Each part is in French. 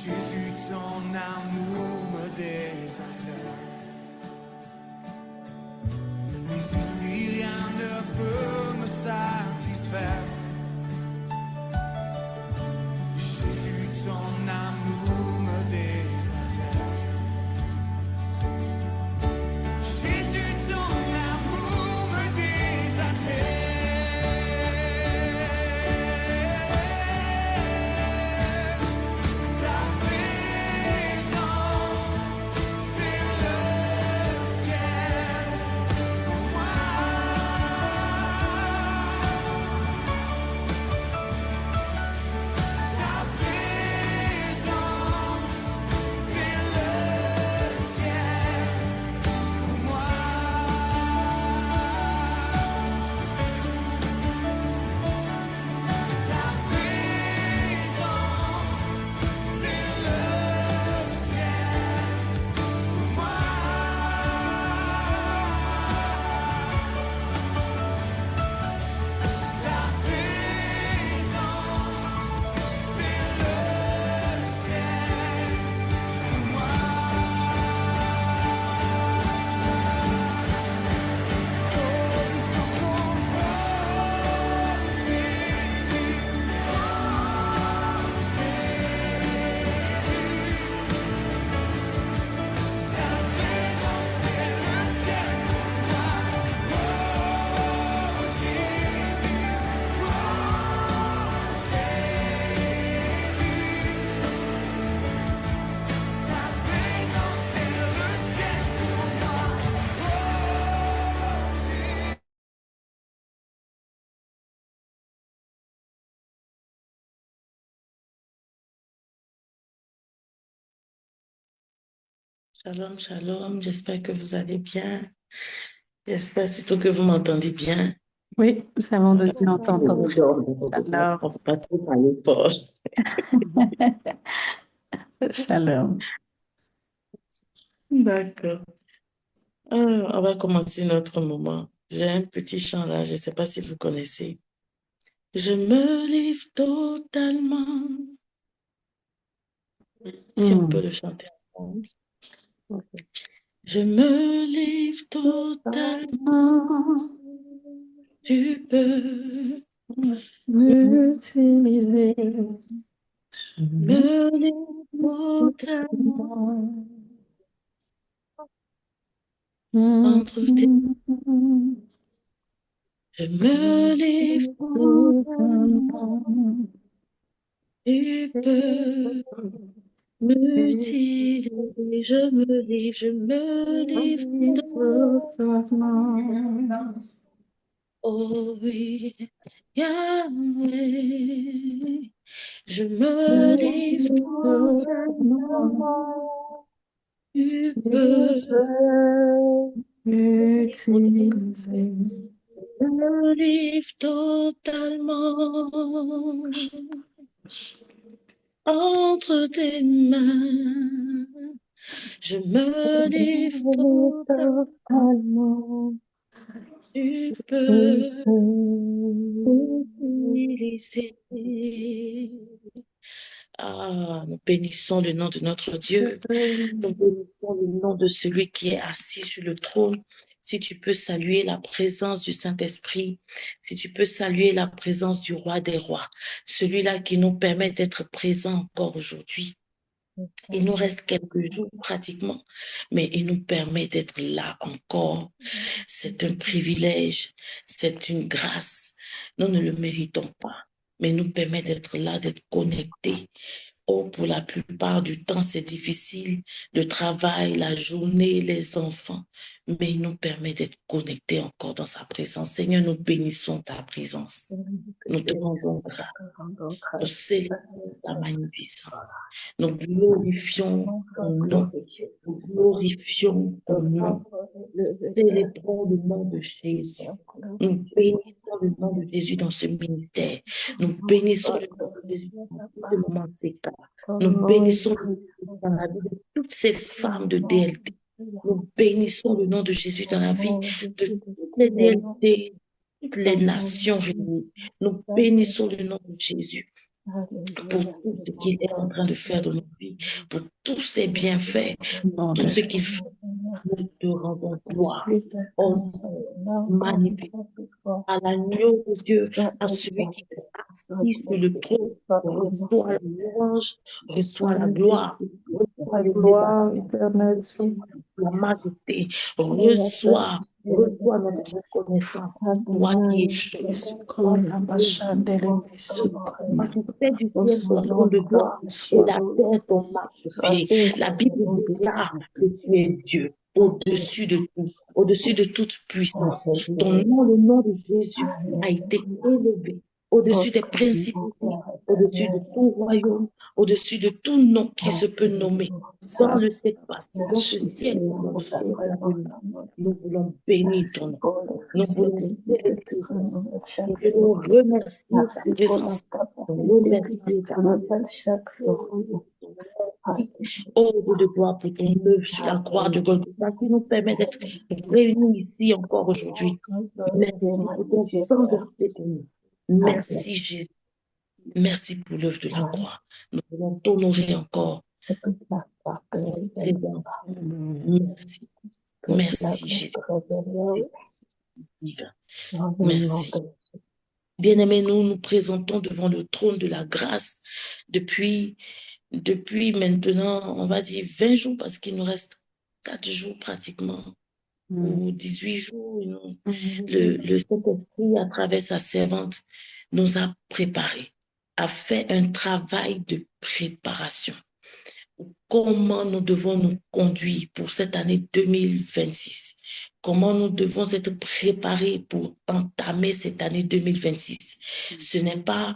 Jésus, ton amour me désaltère. Et si rien ne peut me satisfaire, Jésus, ton amour me désaltère. Jésus, ton amour me désaltère. Ta présence, c'est le ciel pour moi. Ta présence, c'est le ciel pour moi. Ta présence, c'est le ciel pour moi. Ta présence, c'est le ciel pour moi. Oh, nous chantons, oh Jésus, oh Jésus. Ta présence, c'est le ciel pour moi. Oh Jésus, oh Jésus. Ta présence, c'est le ciel pour moi. Oh Jésus. Shalom, shalom. J'espère que vous allez bien. J'espère surtout que vous m'entendez bien. Oui, nous avons de Dieu entendre. Alors, on ne peut pas trop parler fort. Shalom. D'accord. On va commencer notre moment. J'ai un petit chant là, je ne sais pas si vous connaissez. Je me livre totalement. Si on peut le chanter ensemble. Je me livre totalement. Tu peux M'utiliser. me livre totalement entre tes mains. Je me livre totalement. Tu peux m'utiliser. Je me livre totalement. Oh oui, Yahweh, je me livre totalement. Tu peux M'utiliser. Je me livre totalement entre tes mains. Je me livre totalement. Tu peux utiliser. Ah, nous bénissons le nom de notre Dieu. Nous bénissons le nom de celui qui est assis sur le trône. Si tu peux saluer la présence du Saint-Esprit, si tu peux saluer la présence du Roi des Rois, celui-là qui nous permet d'être présents encore aujourd'hui. Il nous reste quelques jours pratiquement, mais il nous permet d'être là encore. C'est un privilège, c'est une grâce. Nous ne le méritons pas, mais il nous permet d'être là, d'être connectés. Oh, pour la plupart du temps, c'est difficile, le travail, la journée, les enfants, mais il nous permet d'être connectés encore dans sa présence. Seigneur, nous bénissons ta présence. Nous te rendons grâce. Nous célébrons ta magnificence. Nous glorifions ton nom. Nous glorifions ton nom. Célébrons le nom de Jésus. Nous bénissons le nom de Jésus dans ce ministère. Nous bénissons le nom de Jésus dans tout le moment CK. Nous bénissons le nom de Jésus dans la vie de toutes ces femmes de DLT. Nous bénissons le nom de Jésus dans la vie de toutes les DLT, toutes les nations réunies. Nous bénissons le nom de Jésus. pour tout ce qu'il est en train de faire dans nos vies, pour tous ses bienfaits, Nom tout de ce qu'il fait. Nous te rendons gloire. Oh, magnifique. À l'agneau de Dieu, à celui qui est assis sur le trône, reçoit la louange, reçoit la gloire, reçoit le débat, gloire éternelle. la majesté, reçoit notre reconnaissance. Toi qui es Jésus, comme la bachade de l'émission. toi qui fais du ciel ton trône de gloire et la terre ton marchepied. La Bible déclare que tu es Dieu, au-dessus de tout, au-dessus de toute puissance. Ton nom, le nom de Jésus, a été élevé au-dessus des principautés, au-dessus de tout royaume, au-dessus de tout nom qui se peut nommer. Dans le espace, dans ce ciel, dans ce ciel, nous voulons bénir ton nom. Nous voulons célébrer ton nom. Nous voulons remercier ta présence. Remercier ta oh, Dieu de gloire pour ton œuvre sur la croix de Golgotha qui nous permet d'être réunis ici encore aujourd'hui. Merci pour ton sang versé pour nous. Merci Jésus. Merci pour l'œuvre de la croix. Nous voulons t'honorer encore. Présent. Merci. Merci Jésus. Merci. Bien-aimés, nous nous présentons devant le trône de la grâce depuis maintenant, on va dire 20 jours, parce qu'il nous reste 4 jours pratiquement, ou 18 jours. Le Saint-Esprit, à travers sa servante, nous a préparés, a fait un travail de préparation. Comment nous devons nous conduire pour cette année 2026? Comment nous devons être préparés pour entamer cette année 2026? Ce n'est pas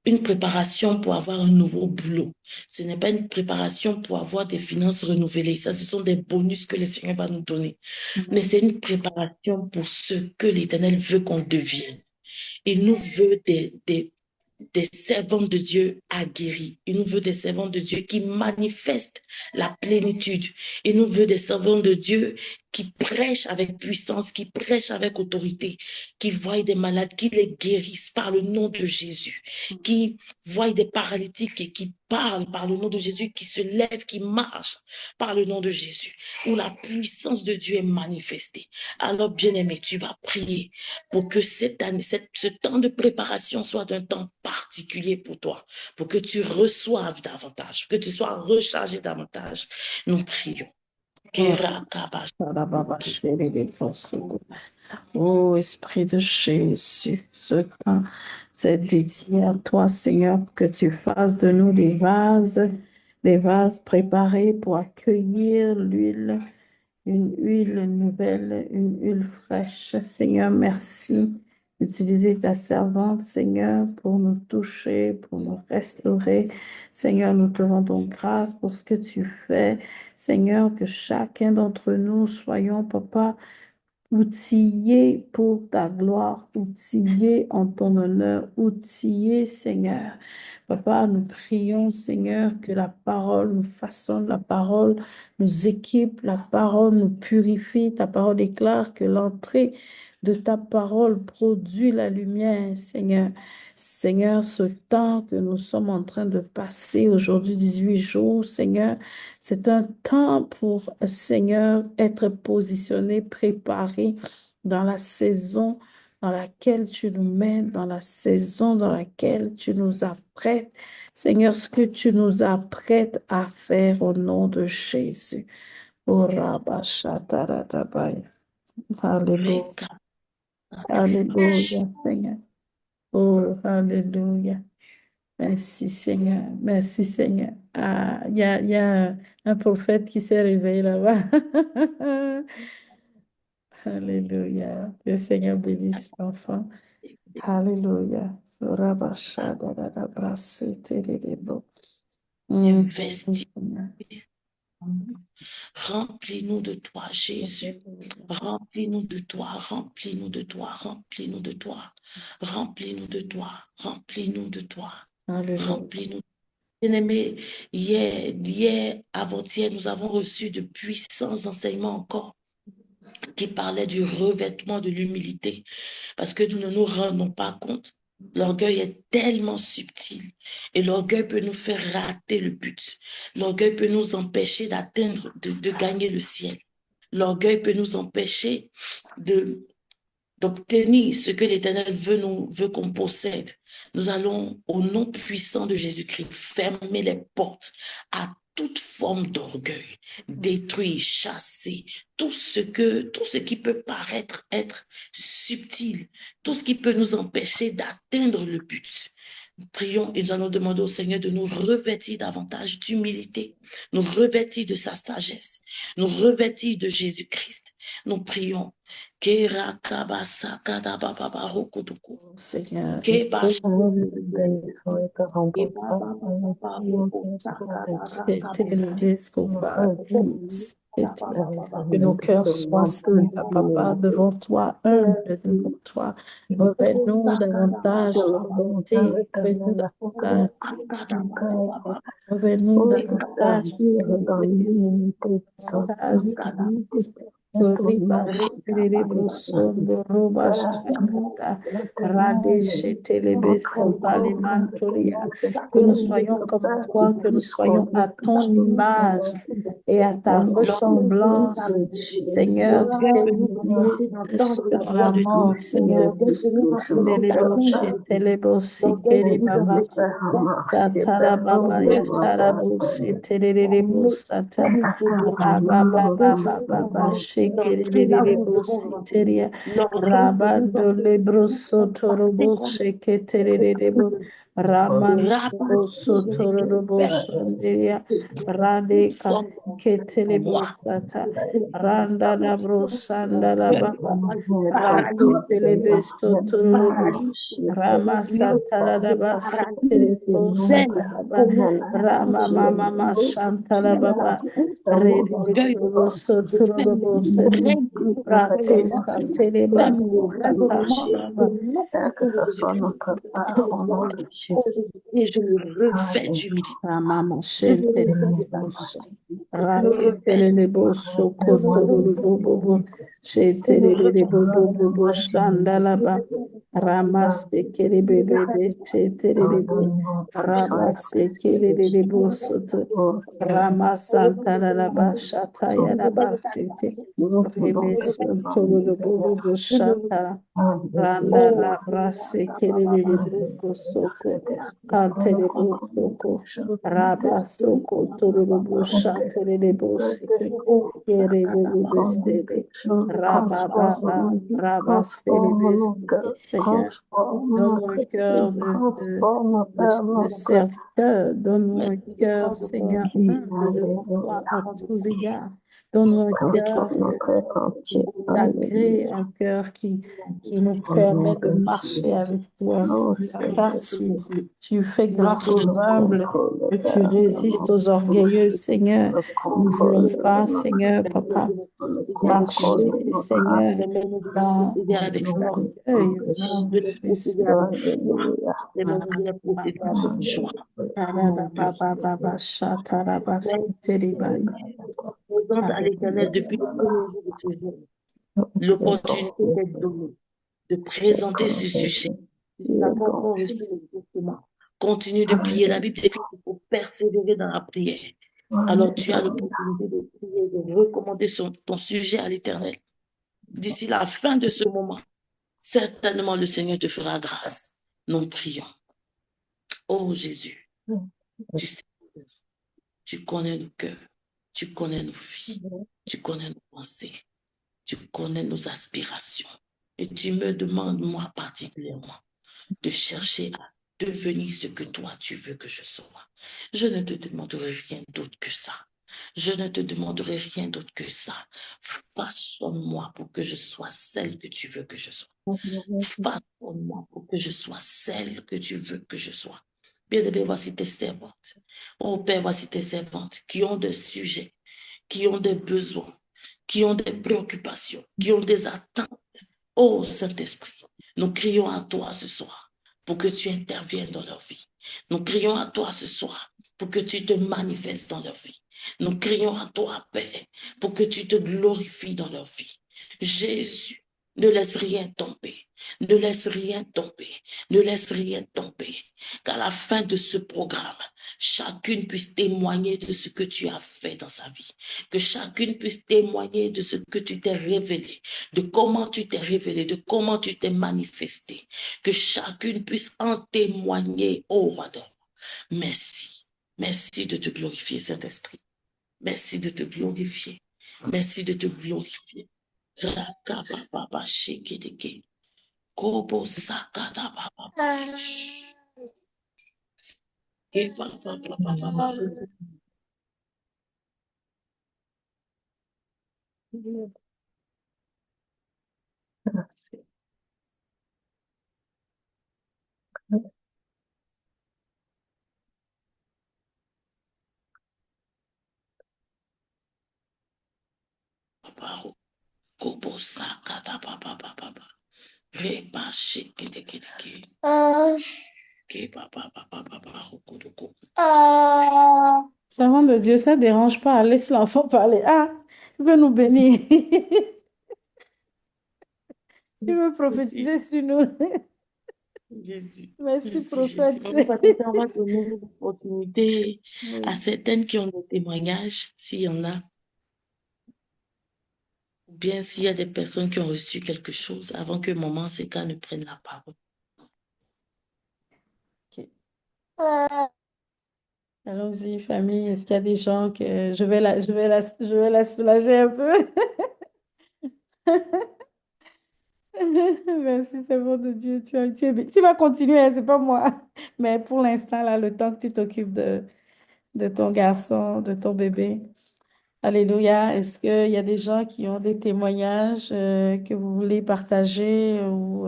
une préparation pour avoir un nouveau boulot. Ce n'est pas une préparation pour avoir des finances renouvelées. Ça, ce sont des bonus que le Seigneur va nous donner. Mais c'est une préparation pour ce que l'Éternel veut qu'on devienne. Il nous veut des servantes de Dieu aguerris. Il nous veut des servantes de Dieu qui manifestent la plénitude. Il nous veut des servantes de Dieu qui prêchent avec puissance, qui prêchent avec autorité, qui voient des malades, qui les guérissent par le nom de Jésus, qui voient des paralytiques et qui parlent par le nom de Jésus, qui se lèvent, qui marchent par le nom de Jésus, où la puissance de Dieu est manifestée. Alors, bien-aimé, tu vas prier pour que cette année, ce temps de préparation soit un temps particulier pour toi, pour que tu reçoives davantage, que tu sois rechargé davantage. Nous prions. Oh, Esprit de Jésus, ce temps, c'est dédié à toi, Seigneur, que tu fasses de nous des vases préparés pour accueillir l'huile, une huile nouvelle, une huile fraîche. Seigneur, merci d'utiliser ta servante, Seigneur, pour nous toucher, pour nous restaurer. Seigneur, nous te rendons grâce pour ce que tu fais. Seigneur, que chacun d'entre nous soyons, Papa, outillés pour ta gloire, outillés en ton honneur, outillés, Seigneur. Papa, nous prions, Seigneur, que la parole nous façonne, la parole nous équipe, la parole nous purifie. Ta parole déclare que l'entrée de ta parole produit la lumière, Seigneur. Seigneur, ce temps que nous sommes en train de passer aujourd'hui, 18 jours, Seigneur, c'est un temps pour, Seigneur, être positionné, préparé dans la saison dans laquelle tu nous mets, dans la saison dans laquelle tu nous apprêtes. Seigneur, ce que tu nous apprêtes à faire au nom de Jésus. Oh, Rabba Shataratabaya. Alléluia. Alléluia, Seigneur. Oh, Alléluia. Merci Seigneur, merci Seigneur. Ah, il y a un prophète qui s'est réveillé là-bas. Alléluia. Que le Seigneur bénisse l'enfant. Alléluia. Investis. Remplis-nous de toi, Jésus. Remplis-nous de toi, remplis-nous de toi, remplis-nous de toi, remplis-nous de toi, remplis-nous de toi, remplis-nous. Bien-aimés, hier, avant-hier, nous avons reçu de puissants enseignements encore qui parlaient du revêtement de l'humilité, parce que nous ne nous rendons pas compte L'orgueil est tellement subtil et l'orgueil peut nous faire rater le but. L'orgueil peut nous empêcher d'atteindre, de gagner le ciel. L'orgueil peut nous empêcher d'obtenir ce que l'Éternel veut qu'on possède. Nous allons, au nom puissant de Jésus-Christ, fermer les portes à toute forme d'orgueil, détruire, chasser tout ce qui peut paraître être subtil, tout ce qui peut nous empêcher d'atteindre le but. Nous prions et nous allons demander au Seigneur de nous revêtir davantage d'humilité, nous revêtir de sa sagesse, nous revêtir de Jésus-Christ. Nous prions. Seigneur, que nos cœurs soient saints, papa, devant toi, humbles devant toi. Revêt-nous davantage de bonté, revêt-nous davantage, revêt-nous davantage, que nous soyons comme toi, que nous soyons à ton image et à ta ressemblance, Seigneur, tu es lié dans la mort, Seigneur. Rabando lebro sotorobo sheketerebo Raman sotorobo sonderia Rade ketelebo sata Randa labro sanda lababa Raketelebe sotorobo Rama satala laba setelebo satalaba Rama mama shantala baba Rede sotorobo sete Rate sateleba Que ce soit notre part au nom de Jésus. Et je me revêt d'humilité. Maman chérie, raketele le boso kotoro le bobo, chétele le bobo shandalaba, ramasse kele bébé, chétele le bobo, ramasse kele le boso to, ramasantala la ba chataya la ba chété, rebe sontolo le bobo chata, randa la brasse kele le bobo soko, kantele bobo soko. Rabasoko Turubu Shaterebo Siki Yerebu Sede Rababa Rabaserebe Seigneur, donne-nous un cœur de serviteur, donne-nous un cœur, Seigneur, humble devant toi à tous égards. Donne-nous un cœur sacré, un cœur qui nous permet de marcher avec toi, car tu fais grâce aux humbles et tu résistes aux orgueilleux, Seigneur. Nous ne voulons pas, Seigneur, papa, marcher, Seigneur, dans l'orgueil. Présente à l'Éternel depuis le premier jour de ce jour. L'opportunité d'être donnée, de présenter ce sujet. Tu n'as pas encore reçu l'exaucement. Continue de prier. La Bible dit qu'il faut persévérer dans la prière. Alors tu as l'opportunité de prier, de recommander ton sujet à l'Éternel. D'ici la fin de ce moment, certainement le Seigneur te fera grâce. Nous prions. Oh Jésus, tu sais, tu connais nos cœurs, tu connais nos vies, tu connais nos pensées, tu connais nos aspirations. Et tu me demandes, moi particulièrement, de chercher à devenir ce que toi tu veux que je sois. Je ne te demanderai rien d'autre que ça. Je ne te demanderai rien d'autre que ça. Façonne-moi pour que je sois celle que tu veux que je sois. Façonne-moi pour que je sois celle que tu veux que je sois. Bien-aimé, voici tes servantes. Oh Père, voici tes servantes qui ont des sujets, qui ont des besoins, qui ont des préoccupations, qui ont des attentes. Oh Saint-Esprit, nous crions à toi ce soir pour que tu interviennes dans leur vie. Nous crions à toi ce soir pour que tu te manifestes dans leur vie. Nous crions à toi, Père, pour que tu te glorifies dans leur vie. Jésus, Ne laisse rien tomber. Ne laisse rien tomber. Ne laisse rien tomber. Qu'à la fin de ce programme, chacune puisse témoigner de ce que tu as fait dans sa vie. Que chacune puisse témoigner de ce que tu t'es révélé, de comment tu t'es révélé, de comment tu t'es manifesté. Que chacune puisse en témoigner, oh roi de roi. Merci. Merci de te glorifier, Saint-Esprit. Merci de te glorifier. Merci de te glorifier. Rakababa shikidiki. Kobo sakada baba. Merci. Kobo sakada baba baba. Reba shikidiki. Servant de Dieu, ça ne dérange pas. Laisse l'enfant parler. Ah, il veut nous bénir. Il veut Merci, prophétiser sur nous. Jésus. Merci, Merci, Jésus. prophète. Maman Patricia, on va donner l'opportunité à Oui. certaines qui ont des témoignages, s'il y en a, ou bien s'il y a des personnes qui ont reçu quelque chose avant que maman Seka ne prenne la parole. Ok. Allons-y, famille. Est-ce qu'il y a des gens que je vais la soulager un peu? Merci, servant de Dieu. Tu vas continuer, hein, c'est pas moi. Mais pour l'instant, là, le temps que tu t'occupes de ton garçon, de ton bébé. Alléluia. Est-ce qu'il y a des gens qui ont des témoignages que vous voulez partager ou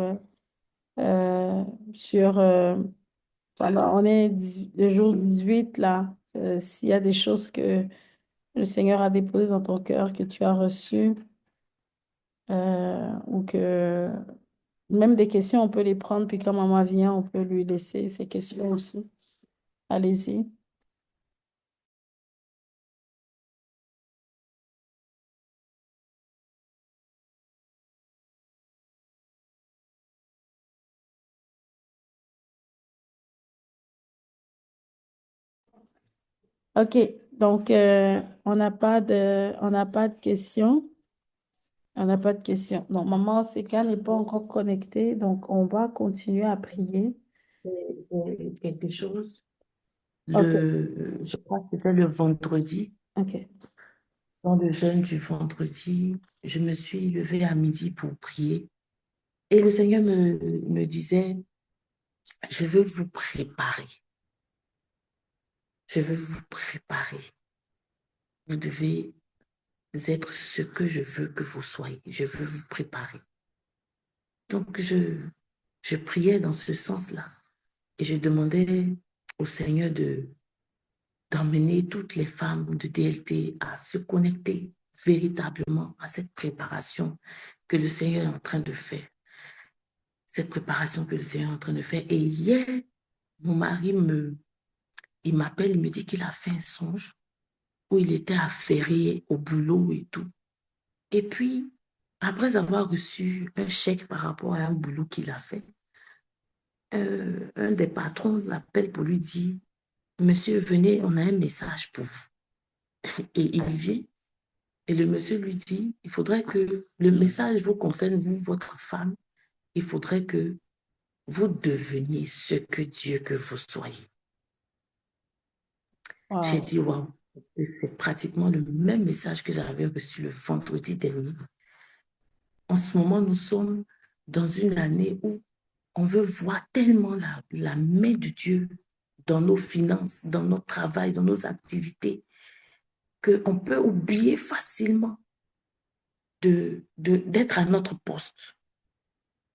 sur... voilà, on est le jour 18 là. S'il y a des choses que le Seigneur a déposées dans ton cœur, que tu as reçues, ou que même des questions, on peut les prendre, puis quand maman vient, on peut lui laisser ces questions aussi. Allez-y. OK. Donc, on n'a pas de questions. On n'a pas de questions. Non, maman Seka n'est pas encore connectée, donc on va continuer à prier. Quelque chose. OK. Je crois que c'était le vendredi, OK. dans le jeûne du vendredi, je me suis levée à midi pour prier. Et le Seigneur me disait, je veux vous préparer. Je veux vous préparer. Vous devez être ce que je veux que vous soyez. Je veux vous préparer. Donc, je priais dans ce sens-là. Et je demandais au Seigneur d'emmener toutes les femmes de DLT à se connecter véritablement à cette préparation que le Seigneur est en train de faire. Cette préparation que le Seigneur est en train de faire. Et hier, mon mari il m'appelle, il me dit qu'il a fait un songe où il était affairé au boulot et tout. Et puis, après avoir reçu un chèque par rapport à un boulot qu'il a fait, un des patrons l'appelle pour lui dire, monsieur, venez, on a un message pour vous. Et il vient. Et le monsieur lui dit, il faudrait que le message vous concerne, vous, votre femme. Il faudrait que vous deveniez ce que Dieu que vous soyez. J'ai Wow. dit, waouh, c'est pratiquement le même message que j'avais reçu le vendredi dernier. En ce moment, nous sommes dans une année où on veut voir tellement la main de Dieu dans nos finances, dans notre travail, dans nos activités, qu'on peut oublier facilement d'être à notre poste,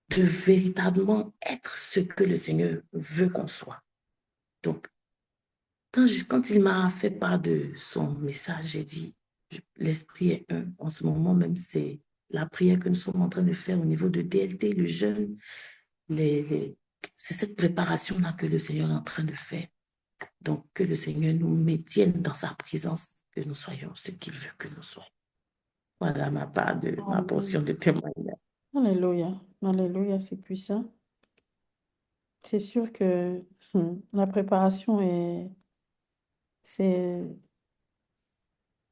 de véritablement être ce que le Seigneur veut qu'on soit. Donc, quand il m'a fait part de son message, j'ai dit, l'esprit est un. En ce moment même, c'est la prière que nous sommes en train de faire au niveau de DLT, le jeûne, c'est cette préparation-là que le Seigneur est en train de faire. Donc, que le Seigneur nous maintienne dans sa présence, que nous soyons ce qu'il veut que nous soyons. Voilà ma portion de témoignage. Alléluia. Alléluia, c'est puissant. C'est sûr que la préparation c'est,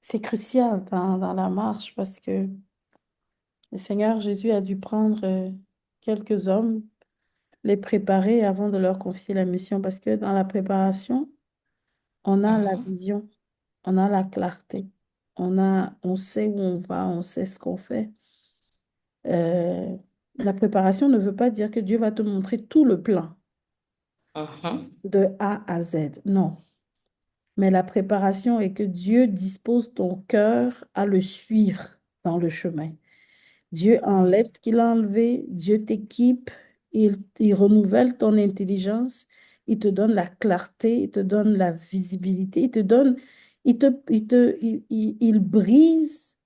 c'est crucial dans la marche parce que le Seigneur Jésus a dû prendre quelques hommes, les préparer avant de leur confier la mission parce que dans la préparation, on a la Mhm. vision, on a la clarté, on sait où on va, on sait ce qu'on fait. Euh, la préparation ne veut pas dire que Dieu va te montrer tout le plan Mhm. de A à Z. Non. Mais la préparation est que Dieu dispose ton cœur à le suivre dans le chemin. Dieu enlève Mhm. ce qu'il a enlevé, Dieu t'équipe, il renouvelle ton intelligence, il te donne la clarté, il te donne la visibilité, il brise,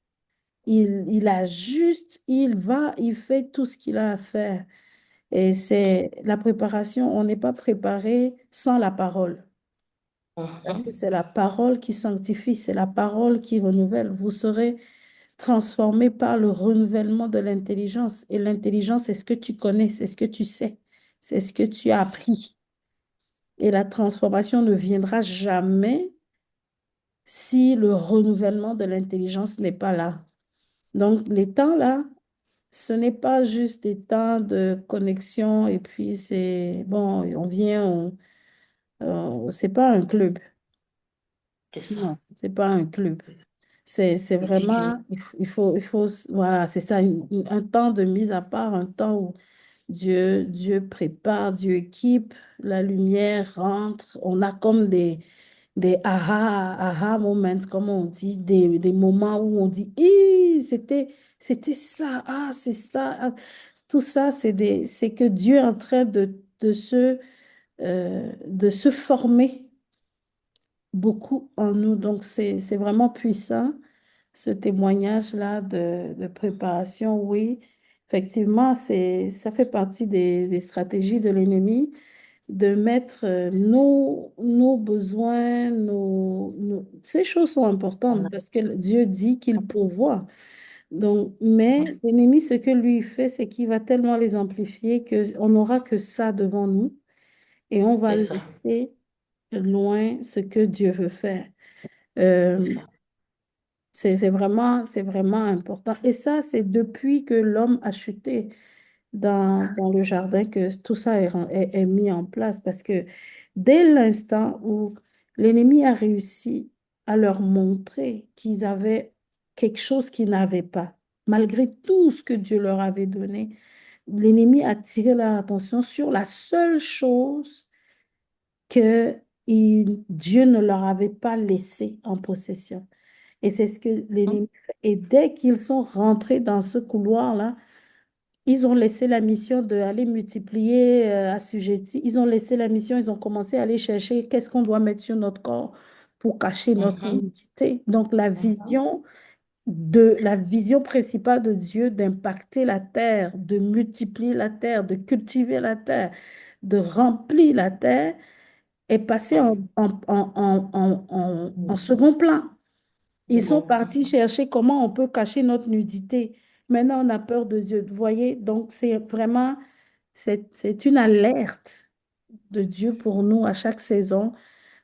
il ajuste, il fait tout ce qu'il a à faire. Et c'est la préparation, on n'est pas préparé sans la parole. Parce que Mhm. c'est la parole qui sanctifie, c'est la parole qui renouvelle. Vous serez transformé par le renouvellement de l'intelligence. Et l'intelligence, c'est ce que tu connais, c'est ce que tu sais, c'est ce que tu as appris. Et la transformation ne viendra jamais si le renouvellement de l'intelligence n'est pas là. Donc, les temps là, ce n'est pas juste des temps de connexion et puis c'est bon, on vient, c'est pas un club. C'est ça. Non, c'est pas un club. C'est Il dit qu'il vraiment, voilà, c'est ça, un temps de mise à part, un temps où Dieu prépare, Dieu équipe, la lumière rentre, on a comme des aha moments, comme on dit, des moments où on dit, c'était ça, ah, c'est ça. Ah. Tout ça, c'est que Dieu est en train de se former beaucoup en nous. Donc, c'est vraiment puissant, ce témoignage-là de préparation. Oui, effectivement, ça fait partie des stratégies de l'ennemi de mettre nos besoins, ces choses sont importantes parce que Dieu dit qu'il pourvoit. Donc, mais l'ennemi, ce que lui fait, c'est qu'il va tellement les amplifier qu'on n'aura que ça devant nous et on va c'est ça. laisser loin ce que Dieu veut faire. C'est Euh, ça. c'est vraiment important. Et ça, c'est depuis que l'homme a chuté dans le jardin que tout ça est mis en place. Parce que dès l'instant où l'ennemi a réussi à leur montrer qu'ils avaient quelque chose qu'ils n'avaient pas, malgré tout ce que Dieu leur avait donné, l'ennemi a tiré leur attention sur la seule chose que Dieu ne leur avait pas laissé en possession. Et c'est ce que l'ennemi fait. Et dès qu'ils sont rentrés dans ce couloir-là, ils ont laissé la mission d'aller multiplier, assujettis. Ils ont laissé la mission, ils ont commencé à aller chercher qu'est-ce qu'on doit mettre sur notre corps pour cacher notre Mhm. nudité. Donc Mhm. la vision principale de Dieu d'impacter la terre, de multiplier la terre, de cultiver la terre, de remplir la terre est passée en second plan. Ils sont Mhm. partis chercher comment on peut cacher notre nudité. Maintenant, on a peur de Dieu. Vous voyez, donc c'est vraiment, c'est une alerte de Dieu pour nous à chaque saison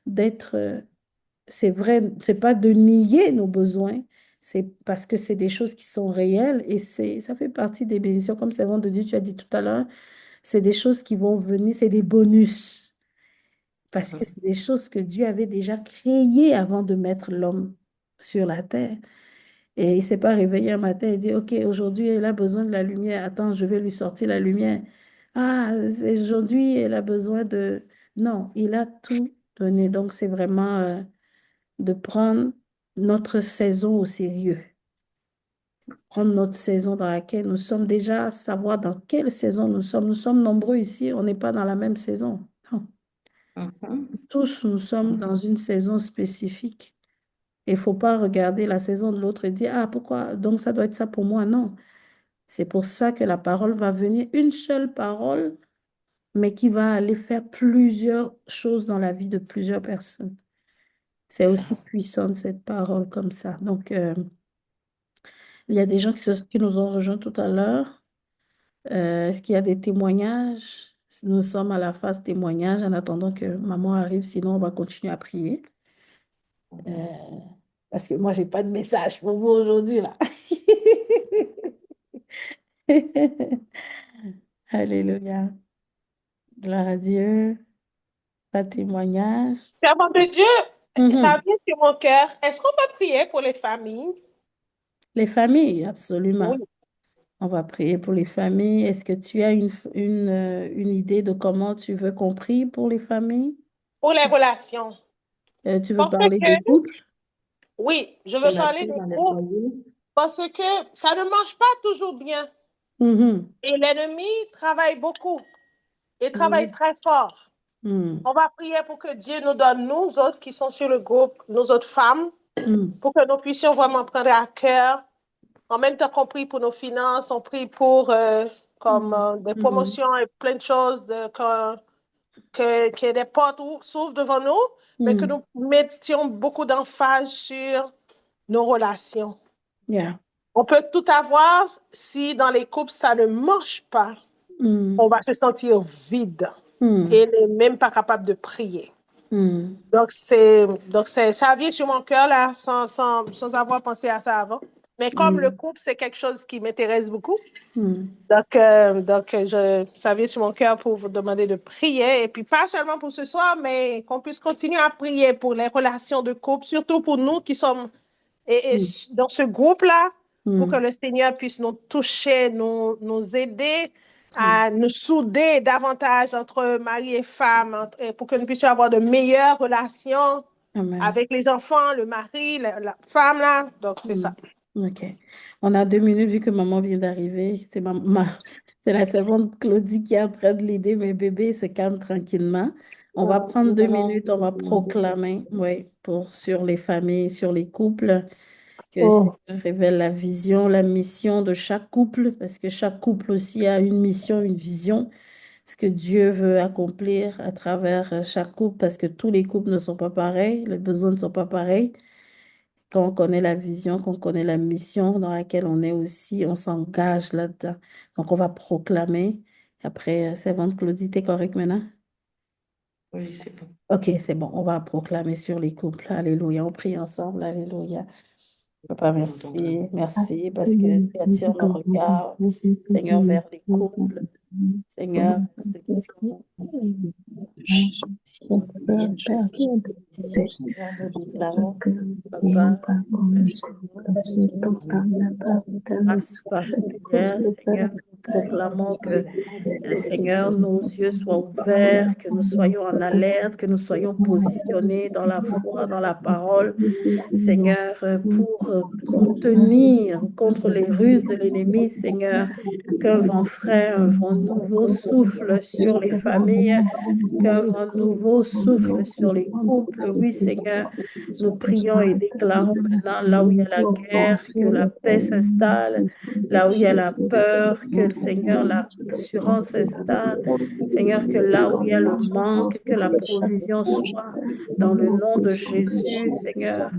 d'être, c'est vrai, c'est pas de nier nos besoins, c'est parce que c'est des choses qui sont réelles et ça fait partie des bénédictions. Comme servant de Dieu, tu as dit tout à l'heure, c'est des choses qui vont venir, c'est des bonus. Parce que Mhm. c'est des choses que Dieu avait déjà créées avant de mettre l'homme sur la terre. Et il ne s'est pas réveillé un matin et dit, OK, aujourd'hui, elle a besoin de la lumière. Attends, je vais lui sortir la lumière. Ah, aujourd'hui, elle a besoin de... Non, il a tout donné. Donc, c'est vraiment de prendre notre saison au sérieux. Prendre notre saison dans laquelle nous sommes déjà, savoir dans quelle saison nous sommes. Nous sommes nombreux ici, on n'est pas dans la même saison. Non. Mhm. Tous, nous sommes dans une saison spécifique. Il ne faut pas regarder la saison de l'autre et dire, ah, pourquoi? Donc, ça doit être ça pour moi. Non. C'est pour ça que la parole va venir, une seule parole, mais qui va aller faire plusieurs choses dans la vie de plusieurs personnes. C'est C'est ça. aussi puissant cette parole comme ça. Donc, il y a des gens qui nous ont rejoints tout à l'heure. Est-ce qu'il y a des témoignages? Nous sommes à la phase témoignage en attendant que maman arrive, sinon on va continuer à prier. Euh, Parce que moi, j'ai pas de message pour vous aujourd'hui, là. Alléluia. Gloire à Dieu. Pas de témoignage. Servant de Dieu, ça Mhm. vient sur mon cœur. Est-ce qu'on peut prier pour les familles? Les familles, absolument. Oui. On va prier pour les familles. Est-ce que tu as une idée de comment tu veux qu'on prie pour les familles? Pour les relations. Tu veux Parce parler que, de couple? oui, je Pour veux la parler paix de dans les groupe foyers. parce que ça ne marche pas toujours bien. Mhm. Et l'ennemi travaille beaucoup et travaille Oui. très fort. Mhm. On va prier pour que Dieu nous donne, nous autres qui sont sur le groupe, nous autres femmes, Mhm. pour que nous puissions vraiment prendre à cœur. En même temps qu'on prie pour nos finances, on prie pour des Mhm. promotions et plein de choses, que des portes s'ouvrent devant nous, mais que Mhm. nous mettions beaucoup d'emphase sur nos relations. Yeah. On peut tout avoir si dans les couples ça ne marche pas, on Mhm. va se sentir vide Mhm. et n'est même pas capable de prier. Mhm. Ça vient sur mon cœur là, sans avoir pensé à ça avant. Mais comme le Mhm. couple, c'est quelque chose qui m'intéresse beaucoup, Mhm. ça vient sur mon cœur pour vous demander de prier. Et puis, pas seulement pour ce soir, mais qu'on puisse continuer à prier pour les relations de couple, surtout pour nous qui sommes Mhm. dans ce groupe-là, pour que Mhm. le Seigneur puisse nous toucher, nous aider Amen. à nous souder davantage entre mari et femme, pour que nous puissions avoir de meilleures relations Amen. avec les enfants, le mari, la femme, là. Donc, c'est Hmm. ça. OK. On a 2 minutes vu que maman vient d'arriver. C'est la servante Claudie qui est en train de l'aider. Mes bébés se calment tranquillement. On va prendre 2 minutes. On va proclamer, oui, sur les familles, sur les couples, que le Oh, Seigneur révèle la vision, la mission de chaque couple, parce que chaque couple aussi a une mission, une vision, ce que Dieu veut accomplir à travers chaque couple, parce que tous les couples ne sont pas pareils, les besoins ne sont pas pareils. Quand on connaît la vision, qu'on connaît la mission dans laquelle on est aussi, on s'engage là-dedans. Donc, on va proclamer. Après, Servante Claudie, t'es correct maintenant? Oui, c'est bon. OK, c'est bon. On va proclamer sur les couples. Alléluia. On prie ensemble. Alléluia. Papa, Nous rendons grâce. merci. Merci parce que tu attires nos regards, Seigneur, vers les couples. Seigneur, ceux qui sont ici, ici, Seigneur, nous déclarons, Papa, Seigneur, grâce particulière, Seigneur, nous proclamons que, Seigneur, nos yeux soient ouverts, que nous soyons en alerte, que nous soyons positionnés dans la foi, dans la parole, Seigneur, pour nous tenir contre les ruses de l'ennemi, Seigneur, qu'un vent frais, un vent nouveau souffle sur les familles, qu'un vent nouveau souffle sur les couples. Oui, Seigneur, nous prions et déclarons maintenant, là où il y a la guerre, que la paix s'installe, là où il y a la peur, que le Seigneur, l'assurance s'installe. Seigneur, que là où il y a le manque, que la provision soit dans le nom de Jésus, Seigneur.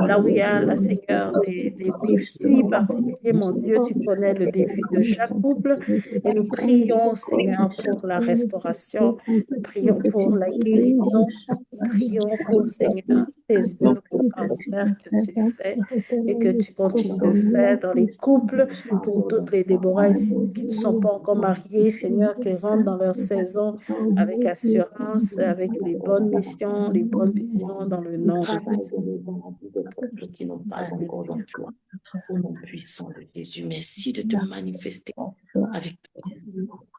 Là où il y a, là, Seigneur, des défis particuliers, mon Dieu, tu connais le défi de chaque couple. Et nous prions, Seigneur, pour la restauration. Nous prions pour la guérison. Nous prions pour, Seigneur, tes œuvres entières que tu fais et que tu continues de faire dans les couples, pour toutes les Déborah ici qui ne sont pas encore mariées, Seigneur, qui rentrent dans leur saison avec assurance, avec les bonnes missions, les bonnes visions dans le nom de Travail Jésus. dans la vie des couples qui n'ont pas encore Alléluia. d'emploi. Au nom puissant de Jésus, merci de te manifester avec au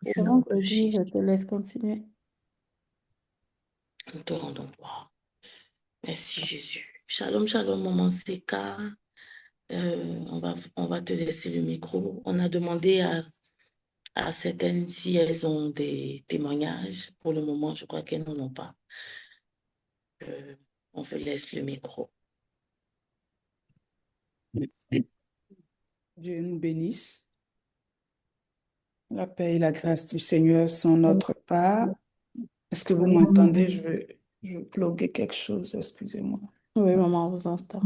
C'est nom bon, de Claudie, je Jésus. te laisse continuer. Nous te rendons gloire. Merci Jésus. Shalom, shalom, maman Seka. On va te laisser le micro. On a demandé à certaines si elles ont des témoignages. Pour le moment, je crois qu'elles n'en ont pas. On vous laisse le micro. Dieu nous bénisse. La paix et la grâce du Seigneur sont notre part. Est-ce que vous m'entendez? Je veux plugger quelque chose, excusez-moi. Oui, maman, on vous entend.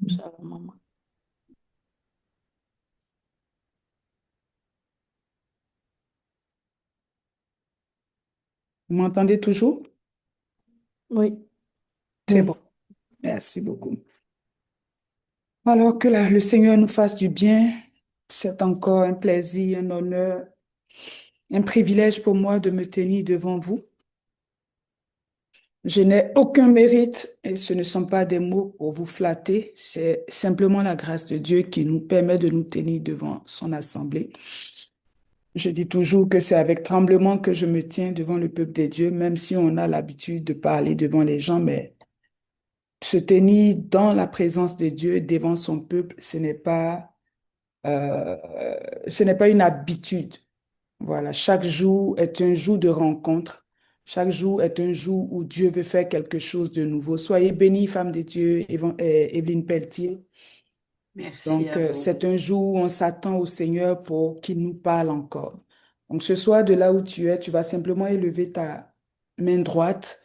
Shalom, maman. Vous m'entendez toujours? Oui. C'est Oui. bon. Merci beaucoup. Alors que le Seigneur nous fasse du bien, c'est encore un plaisir, un honneur, un privilège pour moi de me tenir devant vous. Je n'ai aucun mérite et ce ne sont pas des mots pour vous flatter, c'est simplement la grâce de Dieu qui nous permet de nous tenir devant son assemblée. Je dis toujours que c'est avec tremblement que je me tiens devant le peuple des dieux, même si on a l'habitude de parler devant les gens, mais se tenir dans la présence de Dieu devant son peuple, euh, ce n'est pas une habitude. Voilà, chaque jour est un jour de rencontre. Chaque jour est un jour où Dieu veut faire quelque chose de nouveau. Soyez bénie, femme de Dieu, Evelyne Pelletier. Merci Donc, à vous. c'est un jour où on s'attend au Seigneur pour qu'il nous parle encore. Donc, ce soir, de là où tu es, tu vas simplement élever ta main droite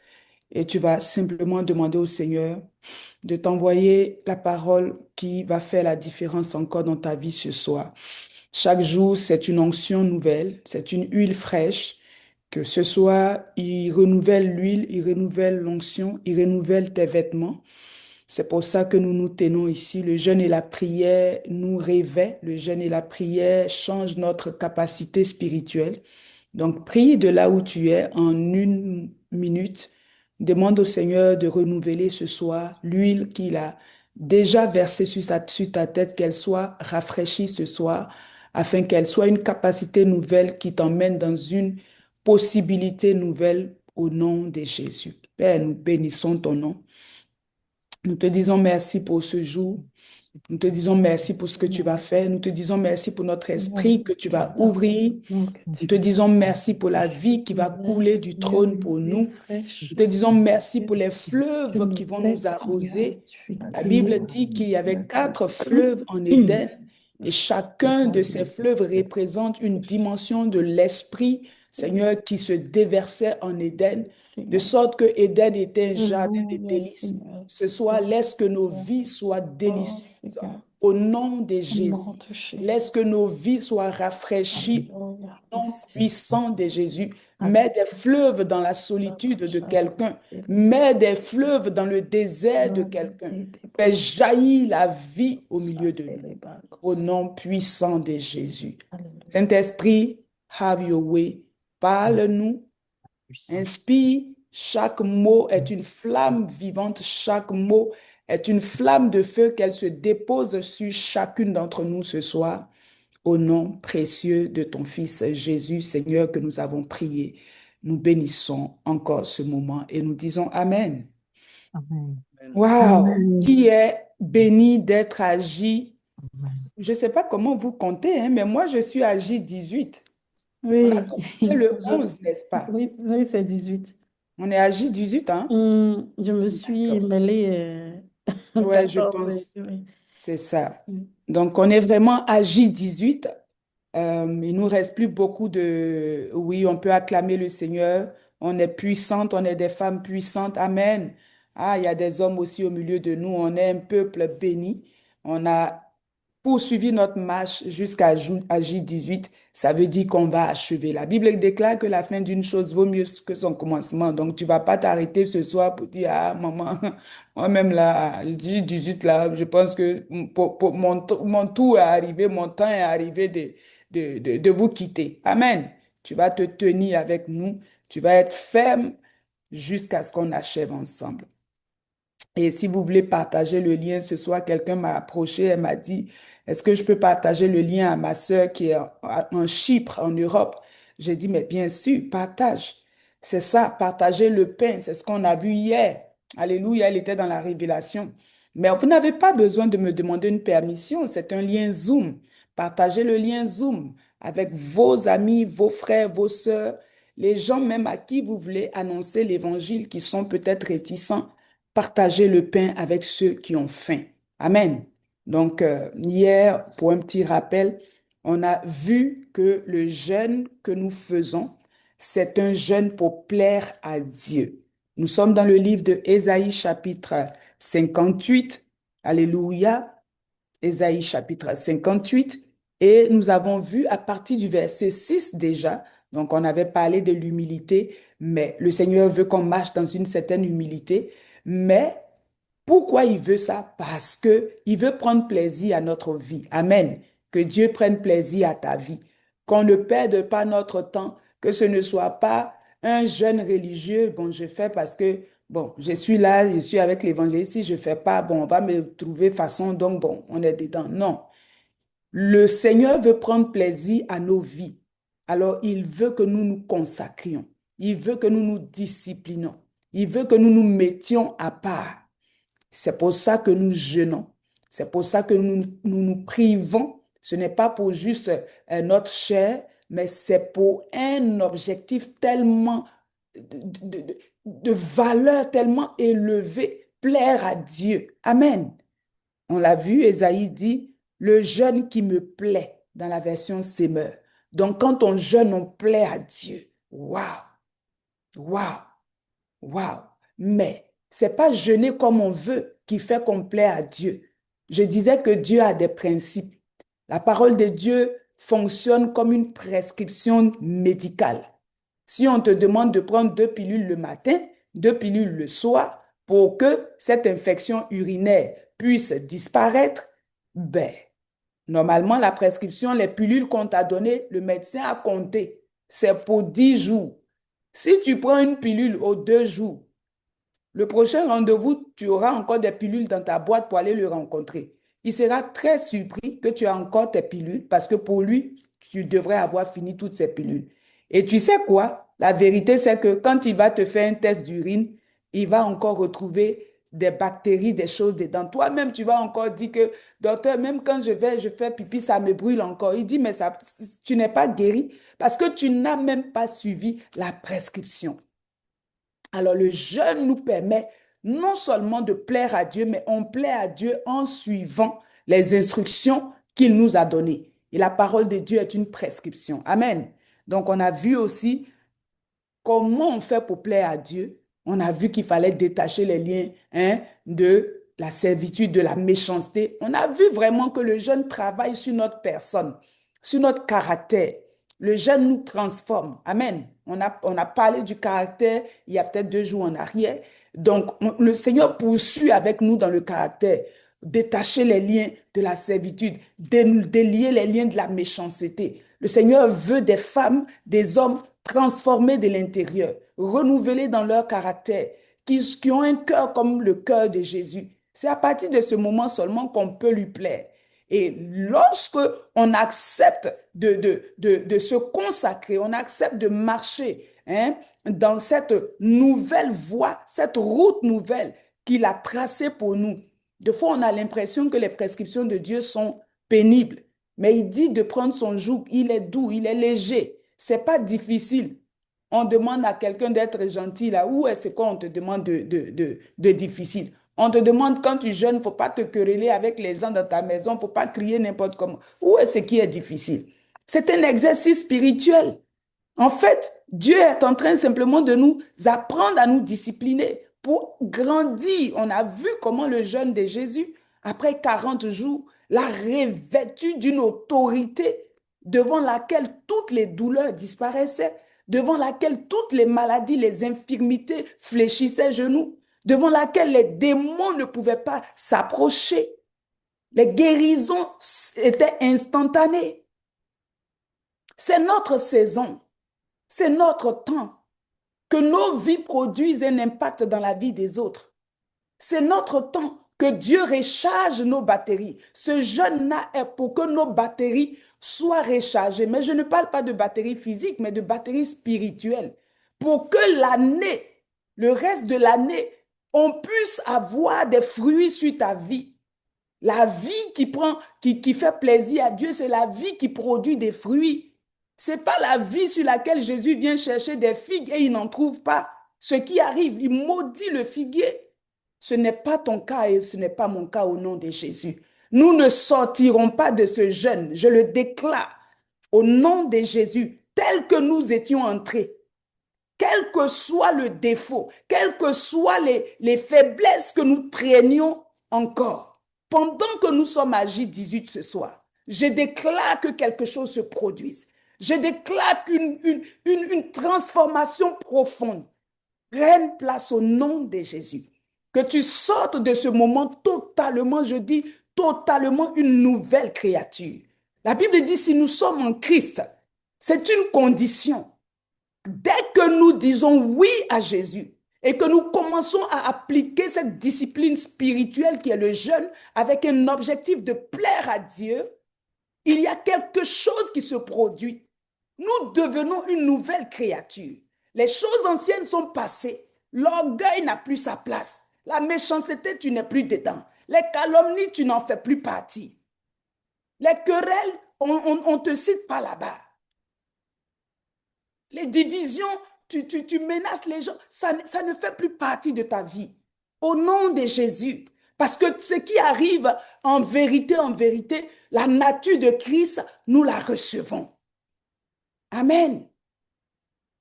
et tu vas simplement demander au Seigneur de t'envoyer la parole qui va faire la différence encore dans ta vie ce soir. Chaque jour, c'est une onction nouvelle, c'est une huile fraîche. Que ce soir, il renouvelle l'huile, il renouvelle l'onction, il renouvelle tes vêtements. C'est pour ça que nous nous tenons ici. Le jeûne et la prière nous réveillent. Le jeûne et la prière changent notre capacité spirituelle. Donc, prie de là où tu es en 1 minute. Demande au Seigneur de renouveler ce soir l'huile qu'il a déjà versée sur ta tête, qu'elle soit rafraîchie ce soir, afin qu'elle soit une capacité nouvelle qui t'emmène dans une possibilité nouvelle au nom de Jésus. Père, nous bénissons ton nom. Nous te disons merci pour ce jour. Nous te disons merci pour ce que tu vas faire. Nous te disons merci pour notre esprit que tu vas ouvrir. Nous te disons merci pour la vie qui va couler du trône pour nous. Nous te disons merci pour les fleuves qui vont nous arroser. La Bible dit qu'il y avait 4 fleuves en Éden et chacun de ces fleuves représente une dimension de l'esprit, Seigneur, qui se déversait en Éden, de sorte que Éden était un jardin de Alléluia, délices. Seigneur. Ce soir, laisse que nos vies soient Oh, délicieuses. Seigneur. Au nom de Au Jésus, nom de Jésus. laisse que nos vies soient rafraîchies. Alléluia. Au nom Merci. puissant de Jésus, mets des fleuves dans la solitude de quelqu'un. Mets des fleuves dans le désert de quelqu'un. Fais jaillir la vie au milieu de nous. Au nom puissant de Jésus. Saint-Esprit, have your way. Parle-nous. Inspire. Chaque mot est une flamme vivante. Chaque mot est une flamme de feu qu'elle se dépose sur chacune d'entre nous ce soir. Au nom précieux de ton Fils Jésus, Seigneur, que nous avons prié. Nous bénissons encore ce moment et nous disons Amen. Amen. Waouh! Amen. Qui est béni d'être agi? Je ne sais pas comment vous comptez, hein, mais moi, je suis agi 18. On Oui. a commencé le 11, n'est-ce pas? Oui, oui, c'est 18. On est agi 18, hein? Je me suis D'accord. mêlée Ouais, je 14. pense. Oui. C'est ça. Mm. Donc, on est vraiment agi 18. Il nous reste plus beaucoup de... Oui, on peut acclamer le Seigneur. On est puissante, on est des femmes puissantes. Amen. Ah, il y a des hommes aussi au milieu de nous. On est un peuple béni. On a poursuivi notre marche jusqu'à J18. Ça veut dire qu'on va achever. La Bible déclare que la fin d'une chose vaut mieux que son commencement. Donc, tu vas pas t'arrêter ce soir pour dire, ah, maman, moi-même là, J18 là, je pense que mon tour est arrivé, mon temps est arrivé de vous quitter. Amen. Tu vas te tenir avec nous. Tu vas être ferme jusqu'à ce qu'on achève ensemble. Et si vous voulez partager le lien, ce soir, quelqu'un m'a approché, elle m'a dit, est-ce que je peux partager le lien à ma sœur qui est en Chypre, en Europe? J'ai dit, mais bien sûr, partage. C'est ça, partager le pain, c'est ce qu'on a vu hier. Alléluia, elle était dans la révélation. Mais vous n'avez pas besoin de me demander une permission, c'est un lien Zoom. Partagez le lien Zoom avec vos amis, vos frères, vos sœurs, les gens même à qui vous voulez annoncer l'évangile qui sont peut-être réticents. Partagez le pain avec ceux qui ont faim. Amen. Donc, hier, pour un petit rappel, on a vu que le jeûne que nous faisons, c'est un jeûne pour plaire à Dieu. Nous sommes dans le livre de Ésaïe chapitre 58. Alléluia. Ésaïe chapitre 58. Et nous avons vu à partir du verset 6 déjà, Donc, on avait parlé de l'humilité, mais le Seigneur veut qu'on marche dans une certaine humilité. Mais pourquoi il veut ça? Parce que il veut prendre plaisir à notre vie. Amen. Que Dieu prenne plaisir à ta vie. Qu'on ne perde pas notre temps, que ce ne soit pas un jeune religieux. Bon, je fais parce que, bon, je suis là, je suis avec l'évangéliste. Si je ne fais pas, bon, on va me trouver façon, donc bon, on est dedans. Non. Le Seigneur veut prendre plaisir à nos vies. Alors, il veut que nous nous consacrions. Il veut que nous nous disciplinons. Il veut que nous nous mettions à part. C'est pour ça que nous jeûnons. C'est pour ça que nous privons. Ce n'est pas pour juste notre chair, mais c'est pour un objectif tellement de valeur tellement élevée, plaire à Dieu. Amen. On l'a vu, Ésaïe dit, le jeûne qui me plaît, dans la version Semeur. Donc, quand on jeûne, on plaît à Dieu. Waouh! Waouh! Waouh! Mais c'est pas jeûner comme on veut qui fait qu'on plaît à Dieu. Je disais que Dieu a des principes. La parole de Dieu fonctionne comme une prescription médicale. Si on te demande de prendre 2 pilules le matin, 2 pilules le soir, pour que cette infection urinaire puisse disparaître, ben, normalement, la prescription, les pilules qu'on t'a données, le médecin a compté. C'est pour 10 jours. Si tu prends une pilule aux 2 jours, le prochain rendez-vous, tu auras encore des pilules dans ta boîte pour aller le rencontrer. Il sera très surpris que tu as encore tes pilules parce que pour lui, tu devrais avoir fini toutes ces pilules. Et tu sais quoi? La vérité, c'est que quand il va te faire un test d'urine, il va encore retrouver des bactéries, des choses dedans. Toi-même, tu vas encore dire que, docteur, même quand je fais pipi, ça me brûle encore. Il dit, mais ça, tu n'es pas guéri parce que tu n'as même pas suivi la prescription. Alors, le jeûne nous permet non seulement de plaire à Dieu, mais on plaît à Dieu en suivant les instructions qu'il nous a données. Et la parole de Dieu est une prescription. Amen. Donc, on a vu aussi comment on fait pour plaire à Dieu. On a vu qu'il fallait détacher les liens de la servitude, de la méchanceté. On a vu vraiment que le jeûne travaille sur notre personne, sur notre caractère. Le jeûne nous transforme. Amen. On a parlé du caractère il y a peut-être 2 jours en arrière. Donc, le Seigneur poursuit avec nous dans le caractère. Détacher les liens de la servitude, délier les liens de la méchanceté. Le Seigneur veut des femmes, des hommes transformés de l'intérieur, renouvelés dans leur caractère, qui ont un cœur comme le cœur de Jésus. C'est à partir de ce moment seulement qu'on peut lui plaire. Et lorsque on accepte de se consacrer, on accepte de marcher dans cette nouvelle voie, cette route nouvelle qu'il a tracée pour nous. Des fois, on a l'impression que les prescriptions de Dieu sont pénibles, mais il dit de prendre son joug, il est doux, il est léger. C'est pas difficile. On demande à quelqu'un d'être gentil là. Où est-ce qu'on te demande de difficile? On te demande quand tu jeûnes, il ne faut pas te quereller avec les gens dans ta maison, il ne faut pas crier n'importe comment. Où est-ce qui est difficile? C'est un exercice spirituel. En fait, Dieu est en train simplement de nous apprendre à nous discipliner pour grandir. On a vu comment le jeûne de Jésus, après 40 jours, l'a revêtu d'une autorité devant laquelle toutes les douleurs disparaissaient, devant laquelle toutes les maladies, les infirmités fléchissaient genoux, devant laquelle les démons ne pouvaient pas s'approcher. Les guérisons étaient instantanées. C'est notre saison, c'est notre temps que nos vies produisent un impact dans la vie des autres. C'est notre temps que Dieu recharge nos batteries. Ce jeûne-là est pour que nos batteries soient rechargées. Mais je ne parle pas de batteries physiques, mais de batteries spirituelles. Pour que l'année, le reste de l'année, on puisse avoir des fruits sur ta vie. La vie qui fait plaisir à Dieu, c'est la vie qui produit des fruits. Ce n'est pas la vie sur laquelle Jésus vient chercher des figues et il n'en trouve pas. Ce qui arrive, il maudit le figuier. Ce n'est pas ton cas et ce n'est pas mon cas au nom de Jésus. Nous ne sortirons pas de ce jeûne. Je le déclare au nom de Jésus, tel que nous étions entrés. Quel que soit le défaut, quelles que soient les faiblesses que nous traînions encore. Pendant que nous sommes à J18 ce soir, je déclare que quelque chose se produise. Je déclare une transformation profonde prenne place au nom de Jésus. Que tu sortes de ce moment totalement, je dis, totalement une nouvelle créature. La Bible dit, si nous sommes en Christ, c'est une condition. Dès que nous disons oui à Jésus et que nous commençons à appliquer cette discipline spirituelle qui est le jeûne avec un objectif de plaire à Dieu, il y a quelque chose qui se produit. Nous devenons une nouvelle créature. Les choses anciennes sont passées. L'orgueil n'a plus sa place. La méchanceté, tu n'es plus dedans. Les calomnies, tu n'en fais plus partie. Les querelles, on ne te cite pas là-bas. Les divisions, tu menaces les gens. Ça ne fait plus partie de ta vie. Au nom de Jésus. Parce que ce qui arrive en vérité, la nature de Christ, nous la recevons. Amen.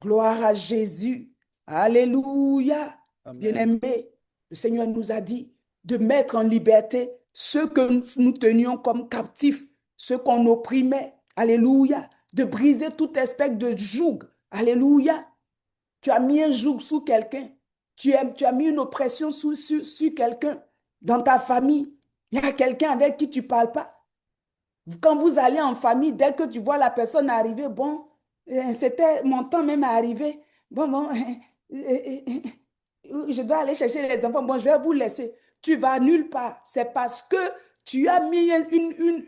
Gloire à Jésus. Alléluia. Bien-aimés, le Seigneur nous a dit de mettre en liberté ceux que nous tenions comme captifs, ceux qu'on opprimait. Alléluia. De briser toute espèce de joug. Alléluia. Tu as mis un joug sous quelqu'un. Tu as mis une oppression sur quelqu'un. Dans ta famille, il y a quelqu'un avec qui tu ne parles pas. Quand vous allez en famille, dès que tu vois la personne arriver, bon, c'était mon temps même à arriver. Bon, je dois aller chercher les enfants. Bon, je vais vous laisser. Tu vas nulle part. C'est parce que tu as mis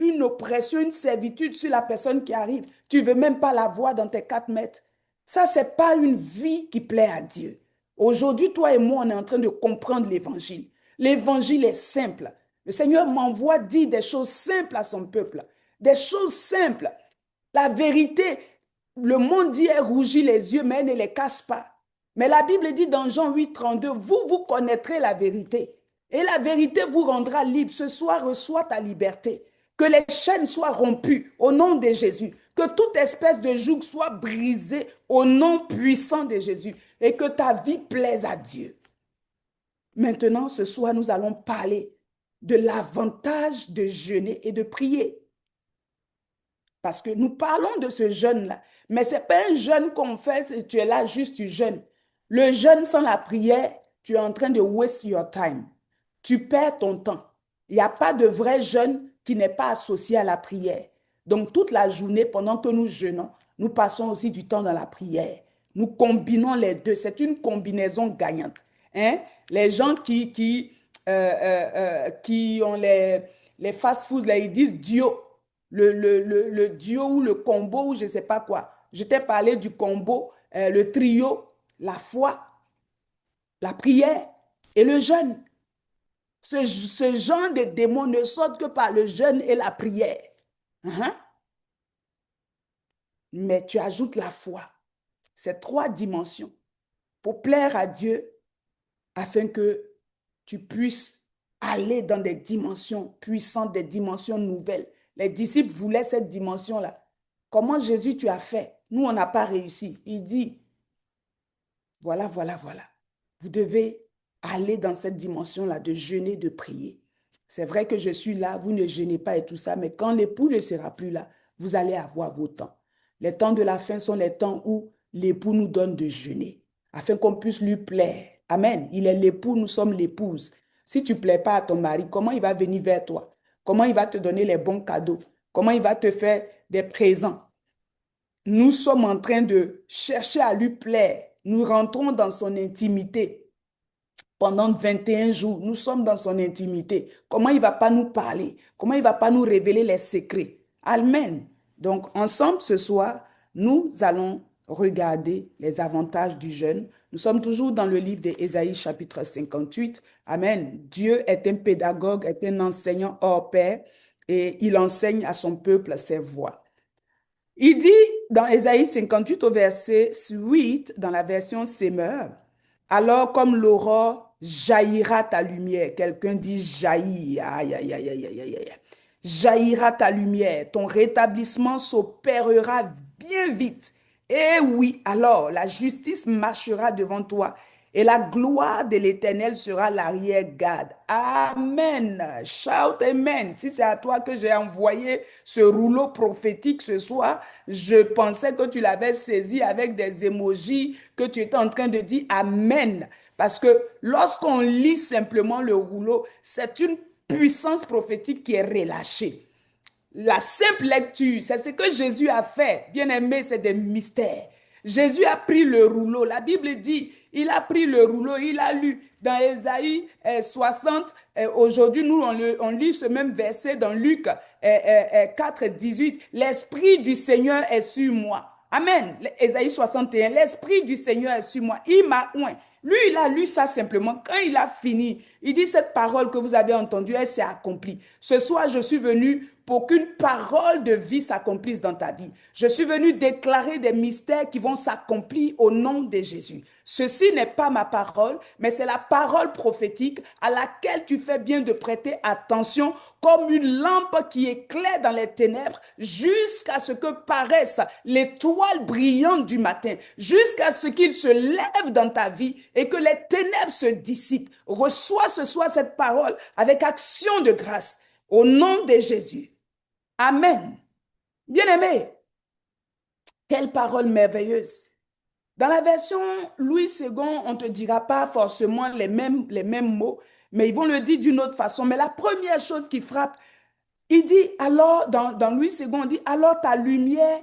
une oppression, une servitude sur la personne qui arrive. Tu ne veux même pas la voir dans tes 4 mètres. Ça, ce n'est pas une vie qui plaît à Dieu. Aujourd'hui, toi et moi, on est en train de comprendre l'évangile. L'évangile est simple. Le Seigneur m'envoie dire des choses simples à son peuple. Des choses simples. La vérité, le monde dit, elle rougit les yeux, mais elle ne les casse pas. Mais la Bible dit dans Jean 8, 32, vous connaîtrez la vérité. Et la vérité vous rendra libre. Ce soir, reçois ta liberté. Que les chaînes soient rompues au nom de Jésus. Que toute espèce de joug soit brisée au nom puissant de Jésus. Et que ta vie plaise à Dieu. Maintenant, ce soir, nous allons parler de l'avantage de jeûner et de prier. Parce que nous parlons de ce jeûne-là, mais ce n'est pas un jeûne qu'on fait, tu es là juste, tu jeûnes. Le jeûne sans la prière, tu es en train de waste your time. Tu perds ton temps. Il n'y a pas de vrai jeûne qui n'est pas associé à la prière. Donc, toute la journée, pendant que nous jeûnons, nous passons aussi du temps dans la prière. Nous combinons les deux. C'est une combinaison gagnante. Hein? Les gens qui ont les fast-foods, là, ils disent duo. Le duo ou le combo ou je ne sais pas quoi. Je t'ai parlé du combo, le trio, la foi, la prière et le jeûne. Ce genre de démons ne sortent que par le jeûne et la prière. Mais tu ajoutes la foi. C'est 3 dimensions pour plaire à Dieu afin que tu puisses aller dans des dimensions puissantes, des dimensions nouvelles. Les disciples voulaient cette dimension-là. Comment Jésus tu as fait? Nous, on n'a pas réussi. Il dit, voilà. Vous devez aller dans cette dimension-là de jeûner, de prier. C'est vrai que je suis là, vous ne jeûnez pas et tout ça, mais quand l'époux ne sera plus là, vous allez avoir vos temps. Les temps de la fin sont les temps où l'époux nous donne de jeûner, afin qu'on puisse lui plaire. Amen. Il est l'époux, nous sommes l'épouse. Si tu ne plais pas à ton mari, comment il va venir vers toi? Comment il va te donner les bons cadeaux? Comment il va te faire des présents? Nous sommes en train de chercher à lui plaire. Nous rentrons dans son intimité. Pendant 21 jours, nous sommes dans son intimité. Comment il ne va pas nous parler? Comment il ne va pas nous révéler les secrets? Amen. Donc, ensemble, ce soir, nous allons regarder les avantages du jeûne. Nous sommes toujours dans le livre d'Ésaïe, chapitre 58. Amen. Dieu est un pédagogue, est un enseignant hors pair et il enseigne à son peuple ses voies. Il dit dans Ésaïe 58 au verset 8, dans la version Semeur, « Alors comme l'aurore jaillira ta lumière. » Quelqu'un dit jaillir. Aïe, aïe, aïe, aïe, aïe, aïe. Jaillira ta lumière. Ton rétablissement s'opérera bien vite. Et oui, alors la justice marchera devant toi et la gloire de l'Éternel sera l'arrière-garde. Amen. Shout amen. Si c'est à toi que j'ai envoyé ce rouleau prophétique ce soir, je pensais que tu l'avais saisi avec des émojis, que tu étais en train de dire amen. Parce que lorsqu'on lit simplement le rouleau, c'est une puissance prophétique qui est relâchée. La simple lecture, c'est ce que Jésus a fait. Bien aimé, c'est des mystères. Jésus a pris le rouleau. La Bible dit, il a pris le rouleau, il a lu dans Ésaïe 60. Aujourd'hui, nous, on lit ce même verset dans Luc 4, 18. L'Esprit du Seigneur est sur moi. Amen. Ésaïe 61. L'Esprit du Seigneur est sur moi. Il m'a oint. Lui, il a lu ça simplement. Quand il a fini, il dit, cette parole que vous avez entendue, elle s'est accomplie. Ce soir, je suis venu pour qu'une parole de vie s'accomplisse dans ta vie. Je suis venu déclarer des mystères qui vont s'accomplir au nom de Jésus. Ceci n'est pas ma parole, mais c'est la parole prophétique à laquelle tu fais bien de prêter attention comme une lampe qui éclaire dans les ténèbres jusqu'à ce que paraisse l'étoile brillante du matin, jusqu'à ce qu'il se lève dans ta vie et que les ténèbres se dissipent. Reçois ce soir cette parole avec action de grâce au nom de Jésus. Amen. Bien-aimé, quelle parole merveilleuse. Dans la version Louis II, on ne te dira pas forcément les mêmes mots, mais ils vont le dire d'une autre façon. Mais la première chose qui frappe, il dit alors, dans Louis II, on dit alors ta lumière,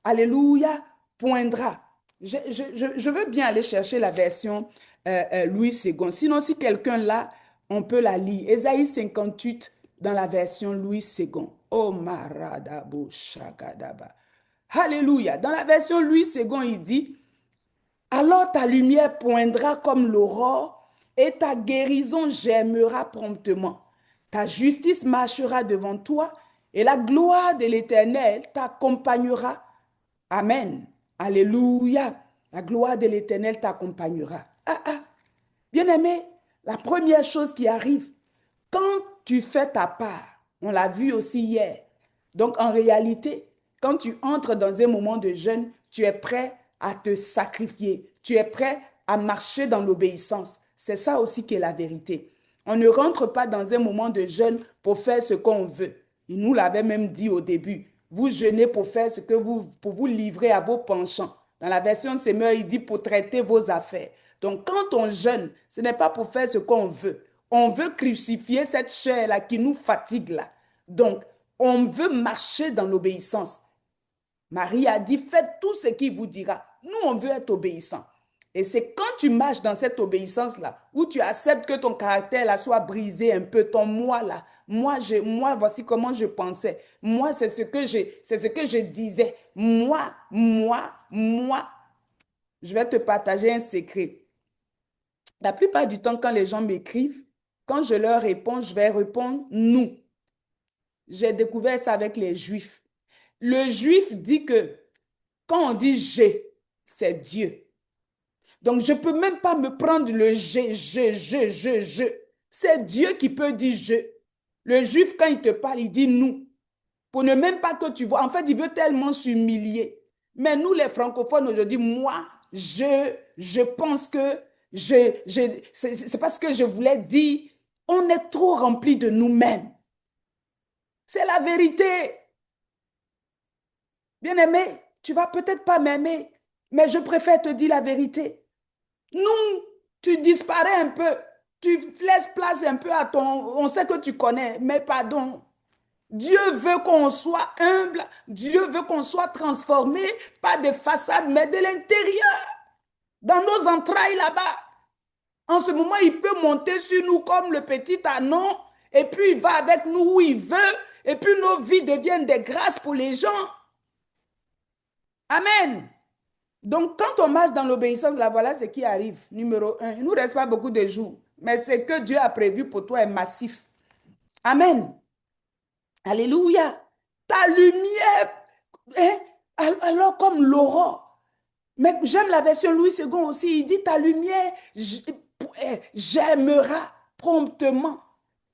alléluia, poindra. Je veux bien aller chercher la version Louis II. Sinon, si quelqu'un l'a, on peut la lire. Ésaïe 58 dans la version Louis II. Oh maradabo shakadaba. Alléluia. Dans la version Louis II, il dit alors ta lumière poindra comme l'aurore et ta guérison germera promptement. Ta justice marchera devant toi et la gloire de l'Éternel t'accompagnera. Amen. Alléluia. La gloire de l'Éternel t'accompagnera. Bien-aimé, la première chose qui arrive, quand tu fais ta part, on l'a vu aussi hier. Donc en réalité, quand tu entres dans un moment de jeûne, tu es prêt à te sacrifier. Tu es prêt à marcher dans l'obéissance. C'est ça aussi qui est la vérité. On ne rentre pas dans un moment de jeûne pour faire ce qu'on veut. Il nous l'avait même dit au début. Vous jeûnez pour faire ce que pour vous livrer à vos penchants. Dans la version Semeur, il dit pour traiter vos affaires. Donc quand on jeûne, ce n'est pas pour faire ce qu'on veut. On veut crucifier cette chair-là qui nous fatigue là. Donc, on veut marcher dans l'obéissance. Marie a dit, faites tout ce qu'il vous dira. Nous, on veut être obéissants. Et c'est quand tu marches dans cette obéissance-là, où tu acceptes que ton caractère là soit brisé un peu, ton moi là, moi, voici comment je pensais. Moi, c'est ce que je disais. Moi. Je vais te partager un secret. La plupart du temps, quand les gens m'écrivent, quand je leur réponds, je vais répondre « nous ». J'ai découvert ça avec les Juifs. Le Juif dit que quand on dit « j'ai », c'est Dieu. Donc, je ne peux même pas me prendre le « je ». C'est Dieu qui peut dire « je ». Le Juif, quand il te parle, il dit « nous ». Pour ne même pas que tu vois. En fait, il veut tellement s'humilier. Mais nous, les francophones, aujourd'hui, moi, je pense que c'est parce que je voulais dire, on est trop rempli de nous-mêmes. C'est la vérité. Bien-aimé, tu vas peut-être pas m'aimer, mais je préfère te dire la vérité. Nous, tu disparais un peu, tu laisses place un peu à ton... On sait que tu connais, mais pardon. Dieu veut qu'on soit humble, Dieu veut qu'on soit transformé, pas de façade, mais de l'intérieur, dans nos entrailles là-bas. En ce moment, il peut monter sur nous comme le petit anon, et puis il va avec nous où il veut, et puis nos vies deviennent des grâces pour les gens. Amen. Donc, quand on marche dans l'obéissance, là, voilà ce qui arrive. Numéro 1, il ne nous reste pas beaucoup de jours, mais ce que Dieu a prévu pour toi est massif. Amen. Alléluia. Ta lumière, alors comme l'aurore. Mais j'aime la version Louis II aussi. Il dit ta lumière germera promptement.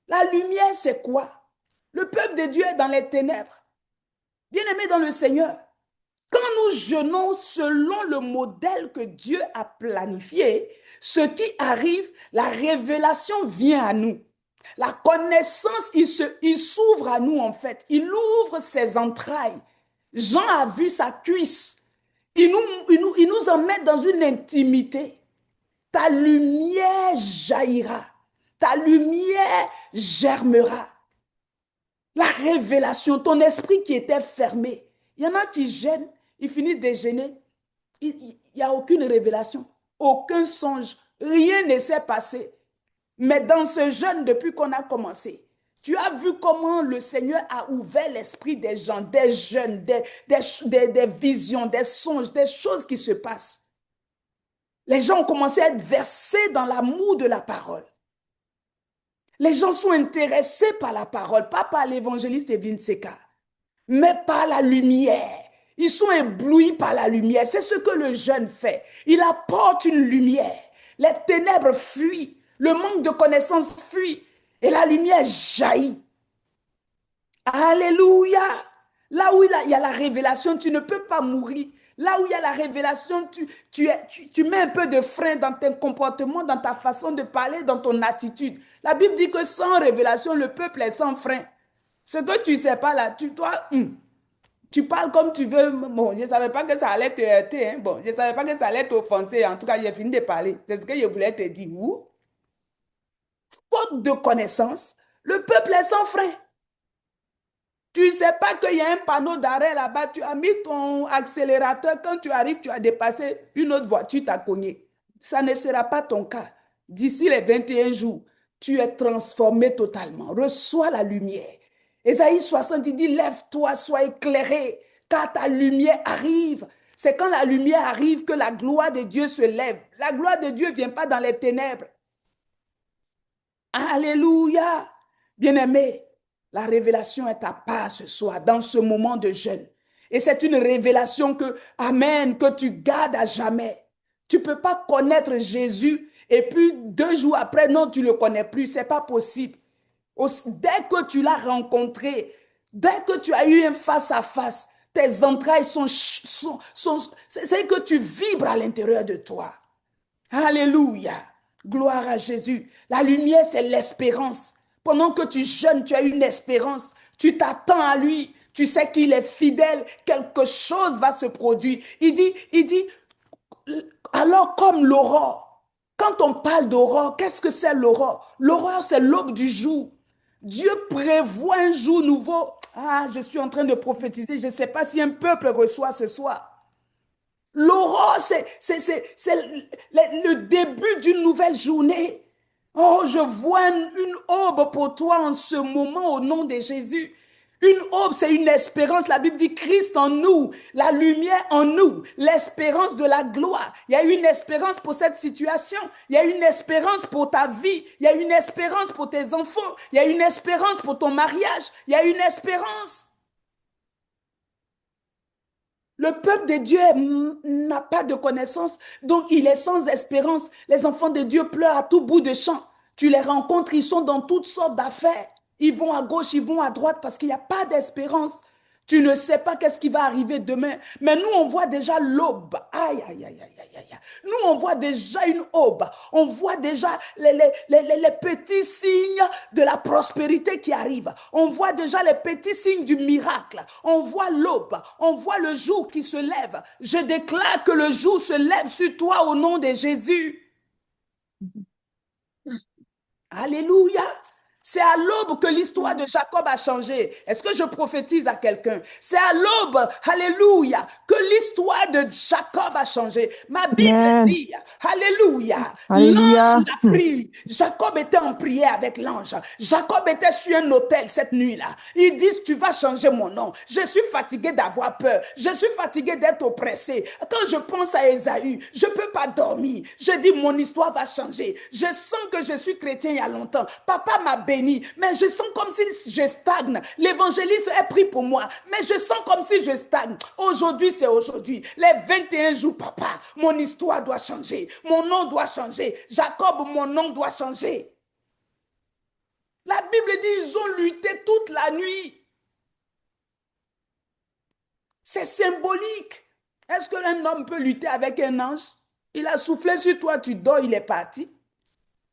La lumière, c'est quoi? Le peuple de Dieu est dans les ténèbres. Bien-aimé dans le Seigneur, Quand nous jeûnons selon le modèle que Dieu a planifié, ce qui arrive, la révélation vient à nous. La connaissance, il s'ouvre à nous en fait. Il ouvre ses entrailles. Jean a vu sa cuisse. Il nous en met dans une intimité. Ta lumière jaillira. Ta lumière germera. La révélation, ton esprit qui était fermé. Il y en a qui gênent, ils finissent de gêner. Il n'y a aucune révélation, aucun songe, rien ne s'est passé. Mais dans ce jeûne, depuis qu'on a commencé, tu as vu comment le Seigneur a ouvert l'esprit des gens, des jeunes, des visions, des songes, des choses qui se passent. Les gens ont commencé à être versés dans l'amour de la parole. Les gens sont intéressés par la parole, pas par l'évangéliste Evin Seka, mais par la lumière. Ils sont éblouis par la lumière. C'est ce que le jeûne fait. Il apporte une lumière. Les ténèbres fuient. Le manque de connaissance fuit. Et la lumière jaillit. Alléluia. Là où il y a la révélation, tu ne peux pas mourir. Là où il y a la révélation, tu mets un peu de frein dans ton comportement, dans ta façon de parler, dans ton attitude. La Bible dit que sans révélation, le peuple est sans frein. Ce que tu ne sais pas là, tu parles comme tu veux. Bon, je ne savais pas que ça allait te heurter. Hein. Bon, je ne savais pas que ça allait t'offenser. En tout cas, j'ai fini de parler. C'est ce que je voulais te dire. Faute de connaissance, le peuple est sans frein. Tu ne sais pas qu'il y a un panneau d'arrêt là-bas. Tu as mis ton accélérateur. Quand tu arrives, tu as dépassé une autre voiture, t'a cogné. Ça ne sera pas ton cas. D'ici les 21 jours, tu es transformé totalement. Reçois la lumière. Ésaïe 60, il dit, lève-toi, sois éclairé, car ta lumière arrive. C'est quand la lumière arrive que la gloire de Dieu se lève. La gloire de Dieu ne vient pas dans les ténèbres. Alléluia. Bien-aimé, la révélation est à part ce soir, dans ce moment de jeûne. Et c'est une révélation amen, que tu gardes à jamais. Tu ne peux pas connaître Jésus et puis 2 jours après, non, tu ne le connais plus. Ce n'est pas possible. Dès que tu l'as rencontré, dès que tu as eu un face-à-face, tes entrailles c'est que tu vibres à l'intérieur de toi. Alléluia. Gloire à Jésus. La lumière, c'est l'espérance. Pendant que tu jeûnes, tu as une espérance. Tu t'attends à lui. Tu sais qu'il est fidèle. Quelque chose va se produire. Il dit, alors comme l'aurore. Quand on parle d'aurore, qu'est-ce que c'est l'aurore? L'aurore, c'est l'aube du jour. Dieu prévoit un jour nouveau. Ah, je suis en train de prophétiser. Je ne sais pas si un peuple reçoit ce soir. L'aurore, c'est le début d'une nouvelle journée. Oh, je vois une aube pour toi en ce moment au nom de Jésus. Une aube, c'est une espérance. La Bible dit Christ en nous, la lumière en nous, l'espérance de la gloire. Il y a une espérance pour cette situation. Il y a une espérance pour ta vie. Il y a une espérance pour tes enfants. Il y a une espérance pour ton mariage. Il y a une espérance. Le peuple de Dieu n'a pas de connaissance, donc il est sans espérance. Les enfants de Dieu pleurent à tout bout de champ. Tu les rencontres, ils sont dans toutes sortes d'affaires. Ils vont à gauche, ils vont à droite parce qu'il n'y a pas d'espérance. Tu ne sais pas qu'est-ce qui va arriver demain. Mais nous, on voit déjà l'aube. Aïe, aïe, aïe, aïe, aïe, aïe. Nous, on voit déjà une aube. On voit déjà les petits signes de la prospérité qui arrivent. On voit déjà les petits signes du miracle. On voit l'aube. On voit le jour qui se lève. Je déclare que le jour se lève sur toi au nom de Jésus. Alléluia. C'est à l'aube que l'histoire de Jacob a changé. Est-ce que je prophétise à quelqu'un? C'est à l'aube, alléluia, que l'histoire de Jacob a changé. Ma Bible Amen. dit, alléluia, Alléluia. l'ange l'a pris. Jacob était en prière avec l'ange. Jacob était sur un autel cette nuit-là. Il dit, tu vas changer mon nom. Je suis fatigué d'avoir peur. Je suis fatigué d'être oppressé. Quand je pense à Ésaü, je ne peux pas dormir. Je dis, mon histoire va changer. Je sens que je suis chrétien il y a longtemps. Papa m'a béni. Mais je sens comme si je stagne. L'évangéliste est pris pour moi, mais je sens comme si je stagne. Aujourd'hui, c'est aujourd'hui. Les 21 jours, papa, mon histoire doit changer. Mon nom doit changer. Jacob, mon nom doit changer. La Bible dit, ils ont lutté toute la nuit. C'est symbolique. Est-ce qu'un homme peut lutter avec un ange? Il a soufflé sur toi, tu dors, il est parti.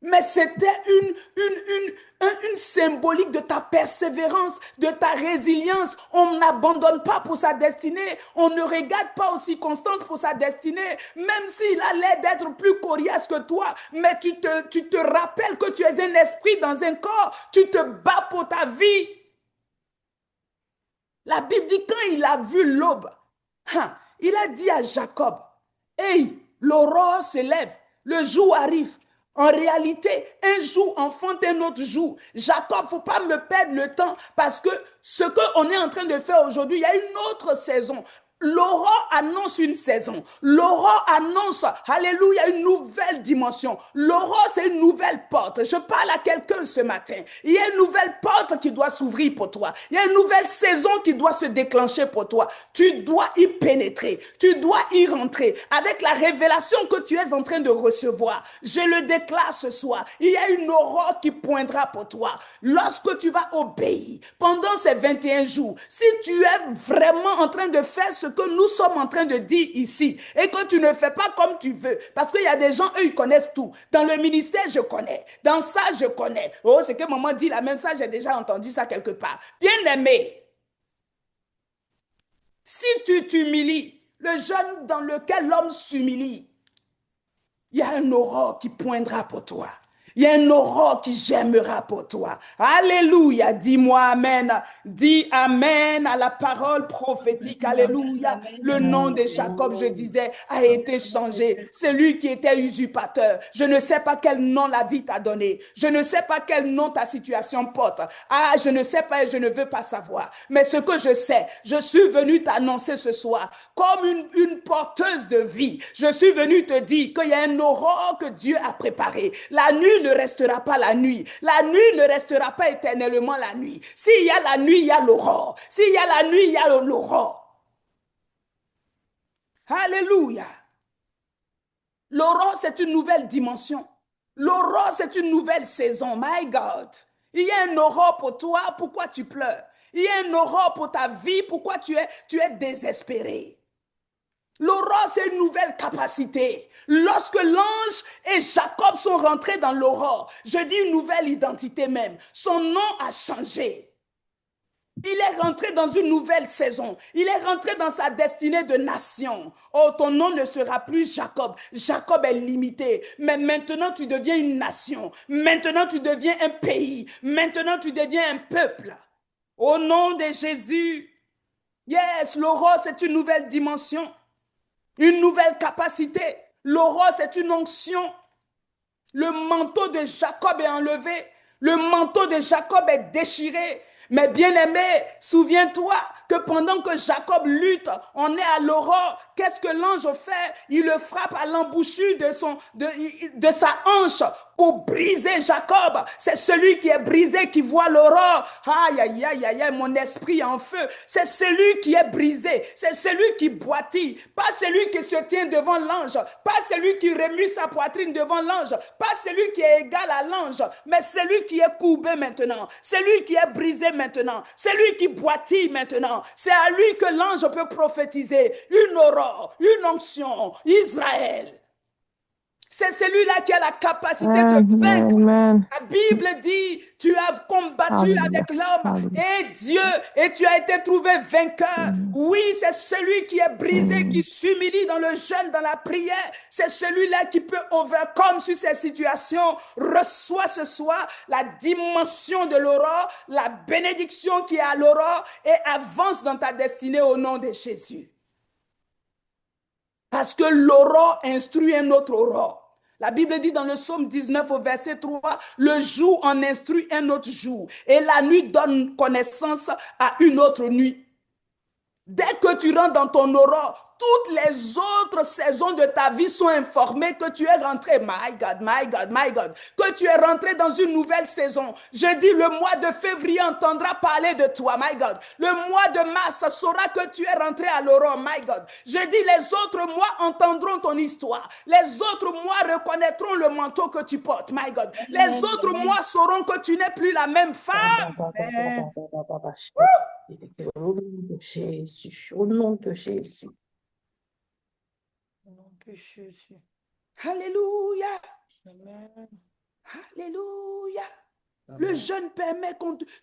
Mais c'était une symbolique de ta persévérance, de ta résilience. On n'abandonne pas pour sa destinée. On ne regarde pas aux circonstances pour sa destinée. Même s'il a l'air d'être plus coriace que toi, mais tu te rappelles que tu es un esprit dans un corps. Tu te bats pour ta vie. La Bible dit quand il a vu l'aube, il a dit à Jacob, hey, l'aurore se lève, le jour arrive. En réalité, un jour enfante un autre jour. Jacob, il ne faut pas me perdre le temps parce que ce qu'on est en train de faire aujourd'hui, il y a une autre saison. L'aurore annonce une saison. L'aurore annonce, alléluia, une nouvelle dimension. L'aurore, c'est une nouvelle porte. Je parle à quelqu'un ce matin. Il y a une nouvelle porte qui doit s'ouvrir pour toi. Il y a une nouvelle saison qui doit se déclencher pour toi. Tu dois y pénétrer. Tu dois y rentrer. Avec la révélation que tu es en train de recevoir, je le déclare ce soir. Il y a une aurore qui poindra pour toi. Lorsque tu vas obéir pendant ces 21 jours, si tu es vraiment en train de faire ce que nous sommes en train de dire ici et que tu ne fais pas comme tu veux, parce qu'il y a des gens, eux, ils connaissent tout. Dans le ministère, je connais. Dans ça, je connais. Oh, c'est que maman dit la même ça, j'ai déjà entendu ça quelque part. Bien-aimé, si tu t'humilies, le jeûne dans lequel l'homme s'humilie, il y a une aurore qui poindra pour toi. Il y a une aurore qui germera pour toi. Alléluia. Dis-moi Amen. Dis Amen à la parole prophétique. Alléluia. Le nom de Jacob, je disais, a été changé. C'est lui qui était usurpateur. Je ne sais pas quel nom la vie t'a donné. Je ne sais pas quel nom ta situation porte. Je ne sais pas et je ne veux pas savoir. Mais ce que je sais, je suis venu t'annoncer ce soir comme une porteuse de vie. Je suis venu te dire qu'il y a une aurore que Dieu a préparée. La nuit ne restera pas la nuit. La nuit ne restera pas éternellement la nuit. S'il y a la nuit, il y a l'aurore. S'il y a la nuit, il y a l'aurore. Alléluia. L'aurore, c'est une nouvelle dimension. L'aurore, c'est une nouvelle saison. My God. Il y a une aurore pour toi, pourquoi tu pleures? Il y a une aurore pour ta vie, pourquoi tu es désespéré? L'aurore, c'est une nouvelle capacité. Lorsque l'ange et Jacob sont rentrés dans l'aurore, je dis une nouvelle identité même. Son nom a changé. Il est rentré dans une nouvelle saison. Il est rentré dans sa destinée de nation. Oh, ton nom ne sera plus Jacob. Jacob est limité. Mais maintenant, tu deviens une nation. Maintenant, tu deviens un pays. Maintenant, tu deviens un peuple. Au nom de Jésus. Yes, l'aurore, c'est une nouvelle dimension. Une nouvelle capacité. L'aurore, c'est une onction. Le manteau de Jacob est enlevé. Le manteau de Jacob est déchiré. Mais bien-aimé, souviens-toi que pendant que Jacob lutte, on est à l'aurore. Qu'est-ce que l'ange fait? Il le frappe à l'embouchure de sa hanche pour briser Jacob. C'est celui qui est brisé qui voit l'aurore. Aïe, aïe, aïe, aïe, mon esprit en feu. C'est celui qui est brisé. C'est celui qui boitille. Pas celui qui se tient devant l'ange. Pas celui qui remue sa poitrine devant l'ange. Pas celui qui est égal à l'ange. Mais celui qui est courbé maintenant. Celui qui est brisé maintenant. C'est lui qui boitille maintenant. C'est à lui que l'ange peut prophétiser une aurore, une onction, Israël. C'est celui-là qui a la capacité de vaincre. Amen. La Bible dit, tu as combattu avec l'homme et Dieu, et tu as été trouvé vainqueur. Oui, c'est celui qui est brisé, qui s'humilie dans le jeûne, dans la prière. C'est celui-là qui peut overcome sur ces situations. Reçois ce soir la dimension de l'aurore, la bénédiction qui est à l'aurore et avance dans ta destinée au nom de Jésus. Parce que l'aurore instruit un autre aurore. La Bible dit dans le psaume 19 au verset 3, le jour en instruit un autre jour et la nuit donne connaissance à une autre nuit. Dès que tu rentres dans ton aurore, toutes les autres saisons de ta vie sont informées que tu es rentré. My God, my God, my God. Que tu es rentré dans une nouvelle saison. Je dis le mois de février entendra parler de toi, my God. Le mois de mars saura que tu es rentré à l'aurore, my God. Je dis les autres mois entendront ton histoire. Les autres mois reconnaîtront le manteau que tu portes, my God. Les autres mois sauront que tu n'es plus la même femme. Au nom de Jésus. Au nom de Jésus. Au nom de Jésus. Alléluia. Amen. Alléluia. Le jeûne permet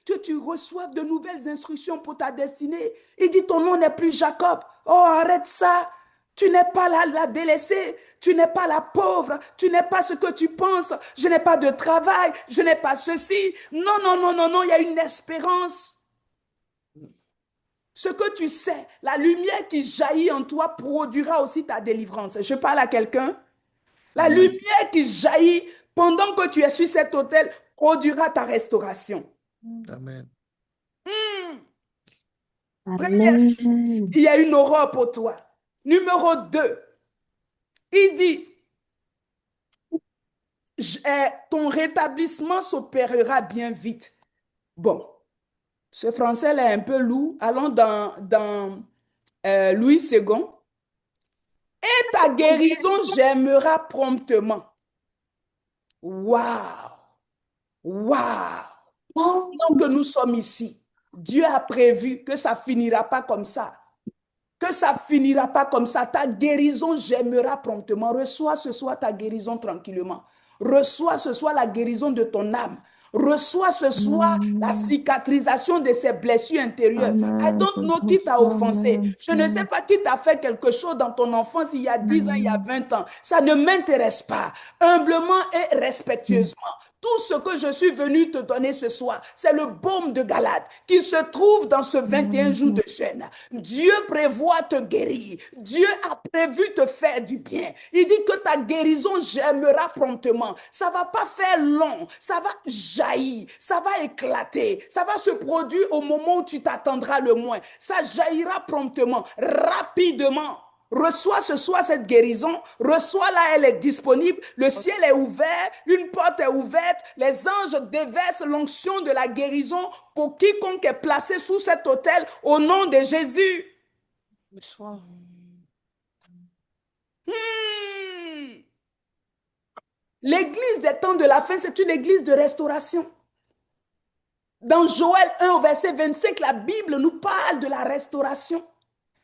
que tu reçoives de nouvelles instructions pour ta destinée. Il dit ton nom n'est plus Jacob. Oh, arrête ça. Tu n'es pas la délaissée. Tu n'es pas la pauvre. Tu n'es pas ce que tu penses. Je n'ai pas de travail. Je n'ai pas ceci. Non, non, non, non, non. Il y a une espérance. Ce que tu sais, la lumière qui jaillit en toi produira aussi ta délivrance. Je parle à quelqu'un. La lumière qui jaillit pendant que tu es sur cet autel produira ta restauration. Amen. Première chose, Amen. il y a une aurore pour toi. Numéro 2, il dit, ton rétablissement s'opérera bien vite. Bon, ce français là est un peu lourd. Allons dans Louis II. Et ta guérison germera promptement. Waouh! Waouh! Pendant que nous sommes ici, Dieu a prévu que ça finira pas comme ça. Que ça finira pas comme ça. Ta guérison germera promptement. Reçois ce soir ta guérison tranquillement. Reçois ce soir la guérison de ton âme. Reçois ce soir la cicatrisation de ces blessures intérieures. I Amen. don't know qui t'a offensé. Amen. Je ne sais pas qui t'a fait quelque chose dans ton enfance il y a 10 ans, il y a 20 ans. Ça ne m'intéresse pas. Humblement et respectueusement. Tout ce que je suis venu te donner ce soir, c'est le baume de Galate qui se trouve dans ce 21 jours de jeûne. Dieu prévoit te guérir. Dieu a prévu te faire du bien. Il dit que ta guérison germera promptement. Ça va pas faire long. Ça va jaillir. Ça va éclater. Ça va se produire au moment où tu t'attendras le moins. Ça jaillira promptement, rapidement. Reçois ce soir cette guérison, reçois-la, elle est disponible, le ciel est ouvert, une porte est ouverte, les anges déversent l'onction de la guérison pour quiconque est placé sous cet autel au nom de Jésus. Reçois. L'église des temps de la fin, c'est une église de restauration. Dans Joël 1 au verset 25, la Bible nous parle de la restauration.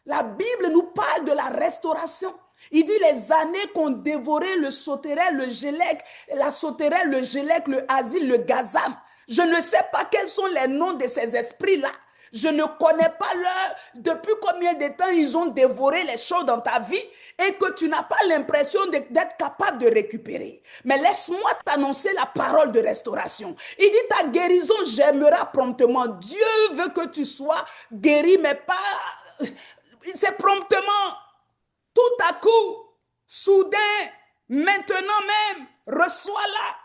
La Bible nous parle de la restauration. Il dit les années qu'ont dévoré le sauterelle, le gélec, la sauterelle, le gélec, le asile, le gazam. Je ne sais pas quels sont les noms de ces esprits-là. Je ne connais pas depuis combien de temps ils ont dévoré les choses dans ta vie et que tu n'as pas l'impression d'être capable de récupérer. Mais laisse-moi t'annoncer la parole de restauration. Il dit ta guérison germera promptement. Dieu veut que tu sois guéri, mais pas... C'est promptement, tout à coup, soudain, maintenant même, reçois-la.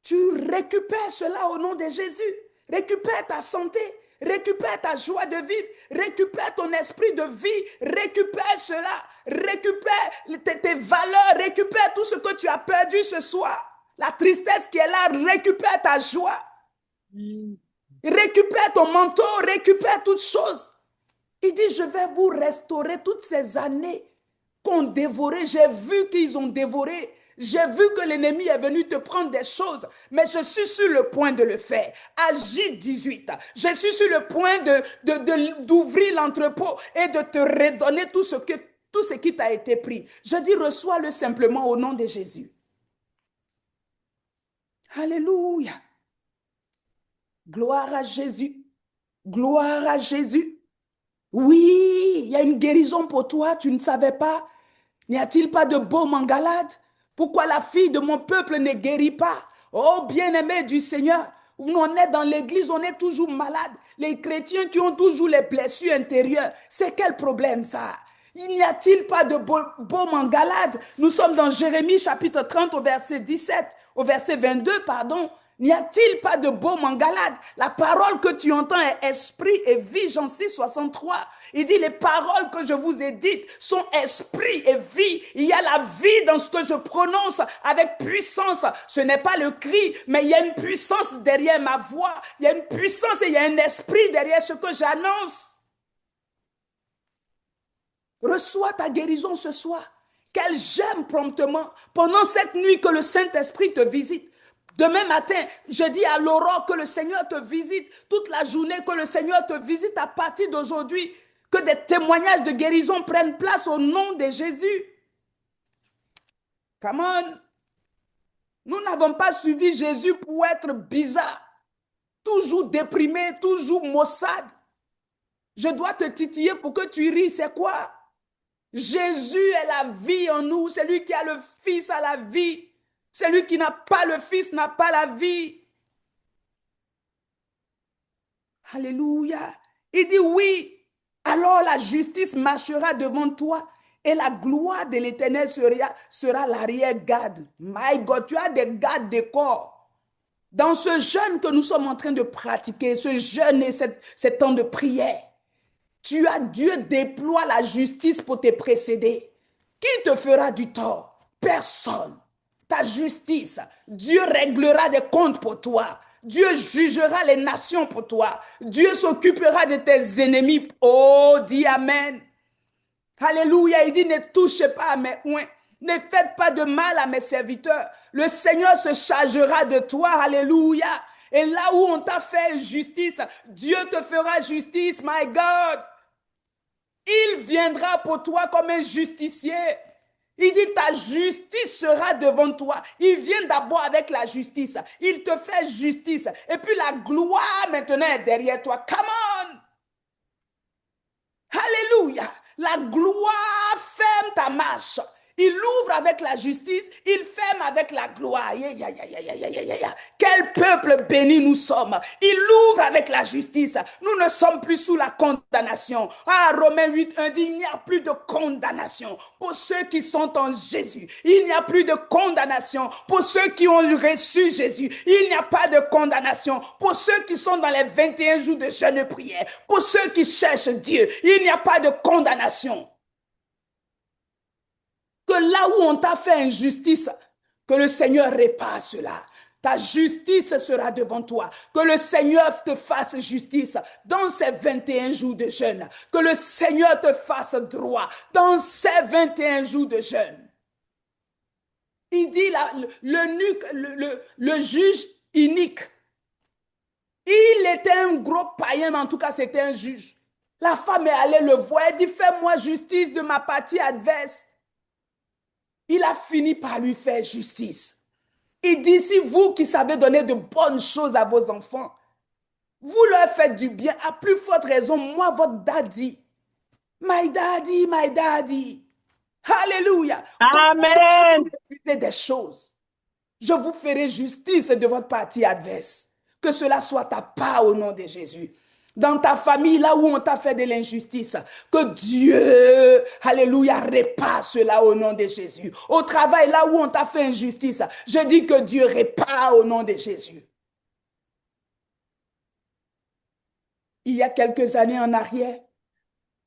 Tu récupères cela au nom de Jésus. Récupère ta santé, récupère ta joie de vivre, récupère ton esprit de vie, récupère cela, récupère tes valeurs, récupère tout ce que tu as perdu ce soir. La tristesse qui est là, récupère ta joie. Récupère ton manteau, récupère toutes choses. Il dit, je vais vous restaurer toutes ces années qu'ont dévoré. J'ai vu qu'ils ont dévoré. J'ai vu que l'ennemi est venu te prendre des choses, mais je suis sur le point de le faire. Agis 18. Je suis sur le point d'ouvrir l'entrepôt et de te redonner tout ce qui t'a été pris. Je dis, reçois-le simplement au nom de Jésus. Alléluia. Gloire à Jésus. Gloire à Jésus. Oui, il y a une guérison pour toi, tu ne savais pas. N'y a-t-il pas de baume en Galade? Pourquoi la fille de mon peuple ne guérit pas? Oh, bien-aimé du Seigneur, on est dans l'église, on est toujours malade. Les chrétiens qui ont toujours les blessures intérieures, c'est quel problème ça? Il n'y a-t-il pas de baume en Galade? Nous sommes dans Jérémie chapitre 30 au verset 17, au verset 22, pardon. N'y a-t-il pas de baume en Galade? La parole que tu entends est esprit et vie, Jean 6, 63. Il dit, les paroles que je vous ai dites sont esprit et vie. Il y a la vie dans ce que je prononce avec puissance. Ce n'est pas le cri, mais il y a une puissance derrière ma voix. Il y a une puissance et il y a un esprit derrière ce que j'annonce. Reçois ta guérison ce soir. Qu'elle germe promptement pendant cette nuit que le Saint-Esprit te visite. Demain matin, je dis à l'aurore que le Seigneur te visite toute la journée, que le Seigneur te visite à partir d'aujourd'hui, que des témoignages de guérison prennent place au nom de Jésus. Come on. Nous n'avons pas suivi Jésus pour être bizarre, toujours déprimé, toujours maussade. Je dois te titiller pour que tu ris. C'est quoi? Jésus est la vie en nous. Celui qui a le Fils a la vie. Celui qui n'a pas le Fils n'a pas la vie. Alléluia. Il dit oui. Alors la justice marchera devant toi et la gloire de l'Éternel sera l'arrière-garde. My God, tu as des gardes de corps. Dans ce jeûne que nous sommes en train de pratiquer, ce jeûne et cet temps de prière, Dieu déploie la justice pour te précéder. Qui te fera du tort? Personne. Ta justice, Dieu réglera des comptes pour toi. Dieu jugera les nations pour toi. Dieu s'occupera de tes ennemis. Oh, dis Amen. Alléluia. Il dit, ne touchez pas à mes oins. Ne faites pas de mal à mes serviteurs. Le Seigneur se chargera de toi. Alléluia. Et là où on t'a fait justice, Dieu te fera justice, my God. Il viendra pour toi comme un justicier. Il dit, ta justice sera devant toi. Il vient d'abord avec la justice. Il te fait justice. Et puis la gloire maintenant est derrière toi. Come on. Alléluia. La gloire ferme ta marche. Il ouvre avec la justice, il ferme avec la gloire. Quel peuple béni nous sommes. Il ouvre avec la justice. Nous ne sommes plus sous la condamnation. Ah, Romains 8:1 dit, il n'y a plus de condamnation pour ceux qui sont en Jésus. Il n'y a plus de condamnation pour ceux qui ont reçu Jésus. Il n'y a pas de condamnation pour ceux qui sont dans les 21 jours de jeûne et prière. Pour ceux qui cherchent Dieu, il n'y a pas de condamnation. Que là où on t'a fait injustice, que le Seigneur répare cela. Ta justice sera devant toi. Que le Seigneur te fasse justice dans ces 21 jours de jeûne. Que le Seigneur te fasse droit dans ces 21 jours de jeûne. Il dit là, le juge inique. Il était un gros païen, mais en tout cas, c'était un juge. La femme est allée le voir. Elle dit, fais-moi justice de ma partie adverse. Il a fini par lui faire justice. Il dit, si vous qui savez donner de bonnes choses à vos enfants, vous leur faites du bien, à plus forte raison, moi, votre daddy, my daddy, my daddy. Alléluia. Amen. Des choses. Je vous ferai justice de votre partie adverse. Que cela soit ta part au nom de Jésus. Dans ta famille, là où on t'a fait de l'injustice, que Dieu, alléluia, répare cela au nom de Jésus. Au travail, là où on t'a fait injustice, je dis que Dieu répare au nom de Jésus. Il y a quelques années en arrière,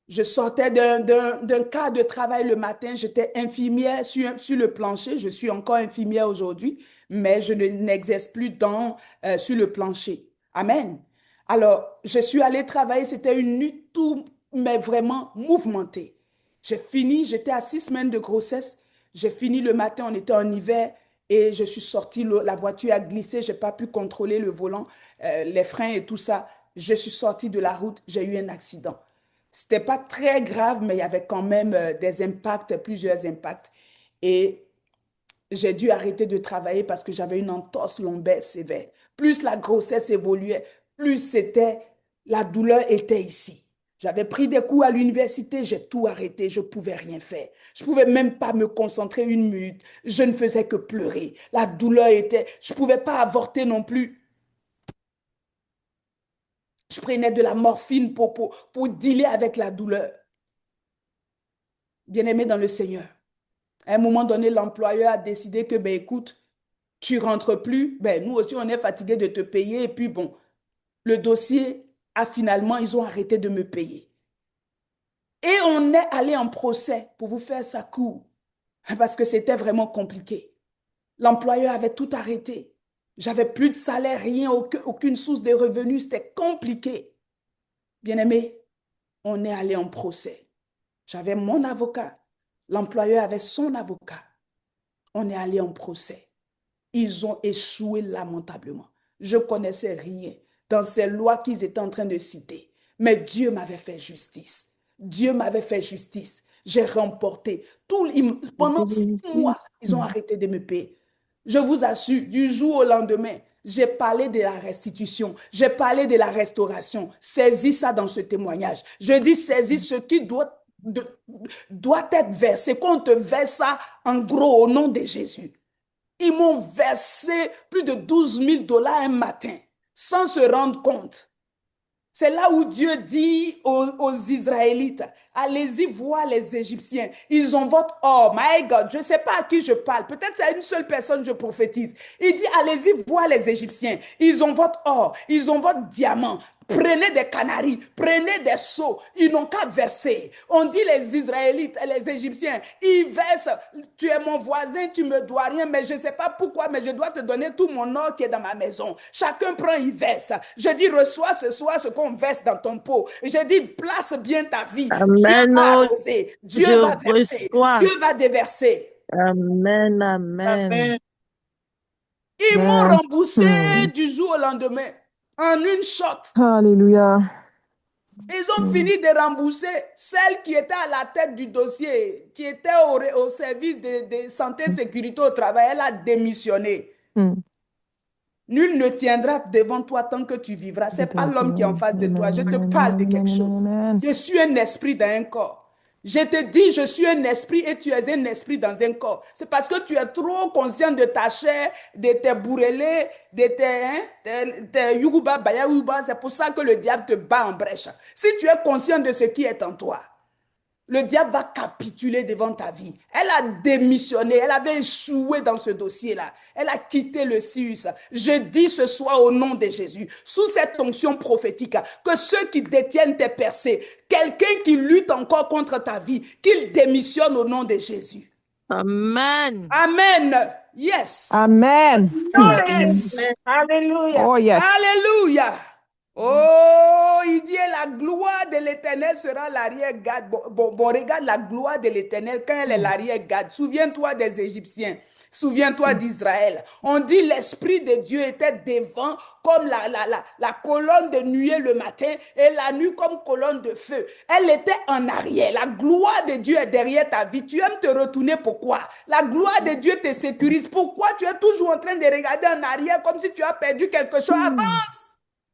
je sortais d'un cas de travail le matin, j'étais infirmière sur le plancher, je suis encore infirmière aujourd'hui, mais je n'exerce plus sur le plancher. Amen. Alors, je suis allée travailler, c'était une nuit tout, mais vraiment mouvementée. J'ai fini, j'étais à 6 semaines de grossesse, j'ai fini le matin, on était en hiver, et je suis sortie, la voiture a glissé, je n'ai pas pu contrôler le volant, les freins et tout ça. Je suis sortie de la route, j'ai eu un accident. Ce n'était pas très grave, mais il y avait quand même des impacts, plusieurs impacts. Et j'ai dû arrêter de travailler parce que j'avais une entorse lombaire sévère. Plus la grossesse évoluait, plus la douleur était ici. J'avais pris des cours à l'université, j'ai tout arrêté, je ne pouvais rien faire. Je ne pouvais même pas me concentrer une minute. Je ne faisais que pleurer. La douleur je ne pouvais pas avorter non plus. Je prenais de la morphine pour dealer avec la douleur. Bien-aimé dans le Seigneur, à un moment donné, l'employeur a décidé que, écoute, tu rentres plus, nous aussi, on est fatigué de te payer. Et puis, le dossier ils ont arrêté de me payer. Et on est allé en procès pour vous faire ça court, parce que c'était vraiment compliqué. L'employeur avait tout arrêté. J'avais plus de salaire, rien, aucune source de revenus, c'était compliqué. Bien-aimé, on est allé en procès. J'avais mon avocat, l'employeur avait son avocat. On est allé en procès. ils ont échoué lamentablement. Je connaissais rien dans ces lois qu'ils étaient en train de citer. Mais Dieu m'avait fait justice. Dieu m'avait fait justice. J'ai remporté. Pendant 6 mois, ils ont arrêté de me payer. Je vous assure, du jour au lendemain, j'ai parlé de la restitution, j'ai parlé de la restauration. Saisis ça dans ce témoignage. Je dis saisis ce qui doit être versé, qu'on te verse ça en gros au nom de Jésus. Ils m'ont versé plus de 12 000 $ un matin, sans se rendre compte. C'est là où Dieu dit aux Israélites, allez-y voir les Égyptiens. Ils ont votre or. My God, je ne sais pas à qui je parle. Peut-être c'est à une seule personne que je prophétise. Il dit, allez-y voir les Égyptiens. Ils ont votre or. Ils ont votre diamant. Prenez des canaries, prenez des seaux. Ils n'ont qu'à verser. On dit les Israélites et les Égyptiens, ils versent. Tu es mon voisin, tu me dois rien, mais je ne sais pas pourquoi, mais je dois te donner tout mon or qui est dans ma maison. Chacun prend, il verse. Je dis, reçois ce soir ce qu'on verse dans ton pot. Je dis, place bien ta vie. Dieu Amen. va Oh, arroser. Dieu je va verser. reçois. Dieu va déverser. Amen, amen. Ils m'ont Amen. remboursé du jour au lendemain en une shot. Alléluia. Ils ont fini de rembourser celle qui était à la tête du dossier, qui était au service de santé et sécurité au travail. Elle a démissionné. Nul ne tiendra devant toi tant que tu vivras. Ce n'est pas l'homme qui est en face de toi. Je te parle de quelque chose. Je suis un esprit dans un corps. Je te dis, je suis un esprit et tu es un esprit dans un corps. C'est parce que tu es trop conscient de ta chair, de tes bourrelets, de tes yuguba, baya, yuguba. C'est pour ça que le diable te bat en brèche. Si tu es conscient de ce qui est en toi, le diable va capituler devant ta vie. Elle a démissionné, elle avait échoué dans ce dossier-là. Elle a quitté le CIUS. Je dis ce soir au nom de Jésus, sous cette onction prophétique, que ceux qui détiennent tes percées, quelqu'un qui lutte encore contre ta vie, qu'il démissionne au nom de Jésus. Amen. Amen. Yes. Amen. Yes. Alléluia. Oh, yes. Alléluia. Oh, il dit, la gloire de l'Éternel sera l'arrière-garde. Bon, regarde la gloire de l'Éternel quand elle est l'arrière-garde. Souviens-toi des Égyptiens. Souviens-toi d'Israël. On dit l'Esprit de Dieu était devant comme la colonne de nuée le matin et la nuit comme colonne de feu. Elle était en arrière. La gloire de Dieu est derrière ta vie. Tu aimes te retourner, pourquoi? La gloire de Dieu te sécurise. Pourquoi tu es toujours en train de regarder en arrière comme si tu as perdu quelque chose? Avance!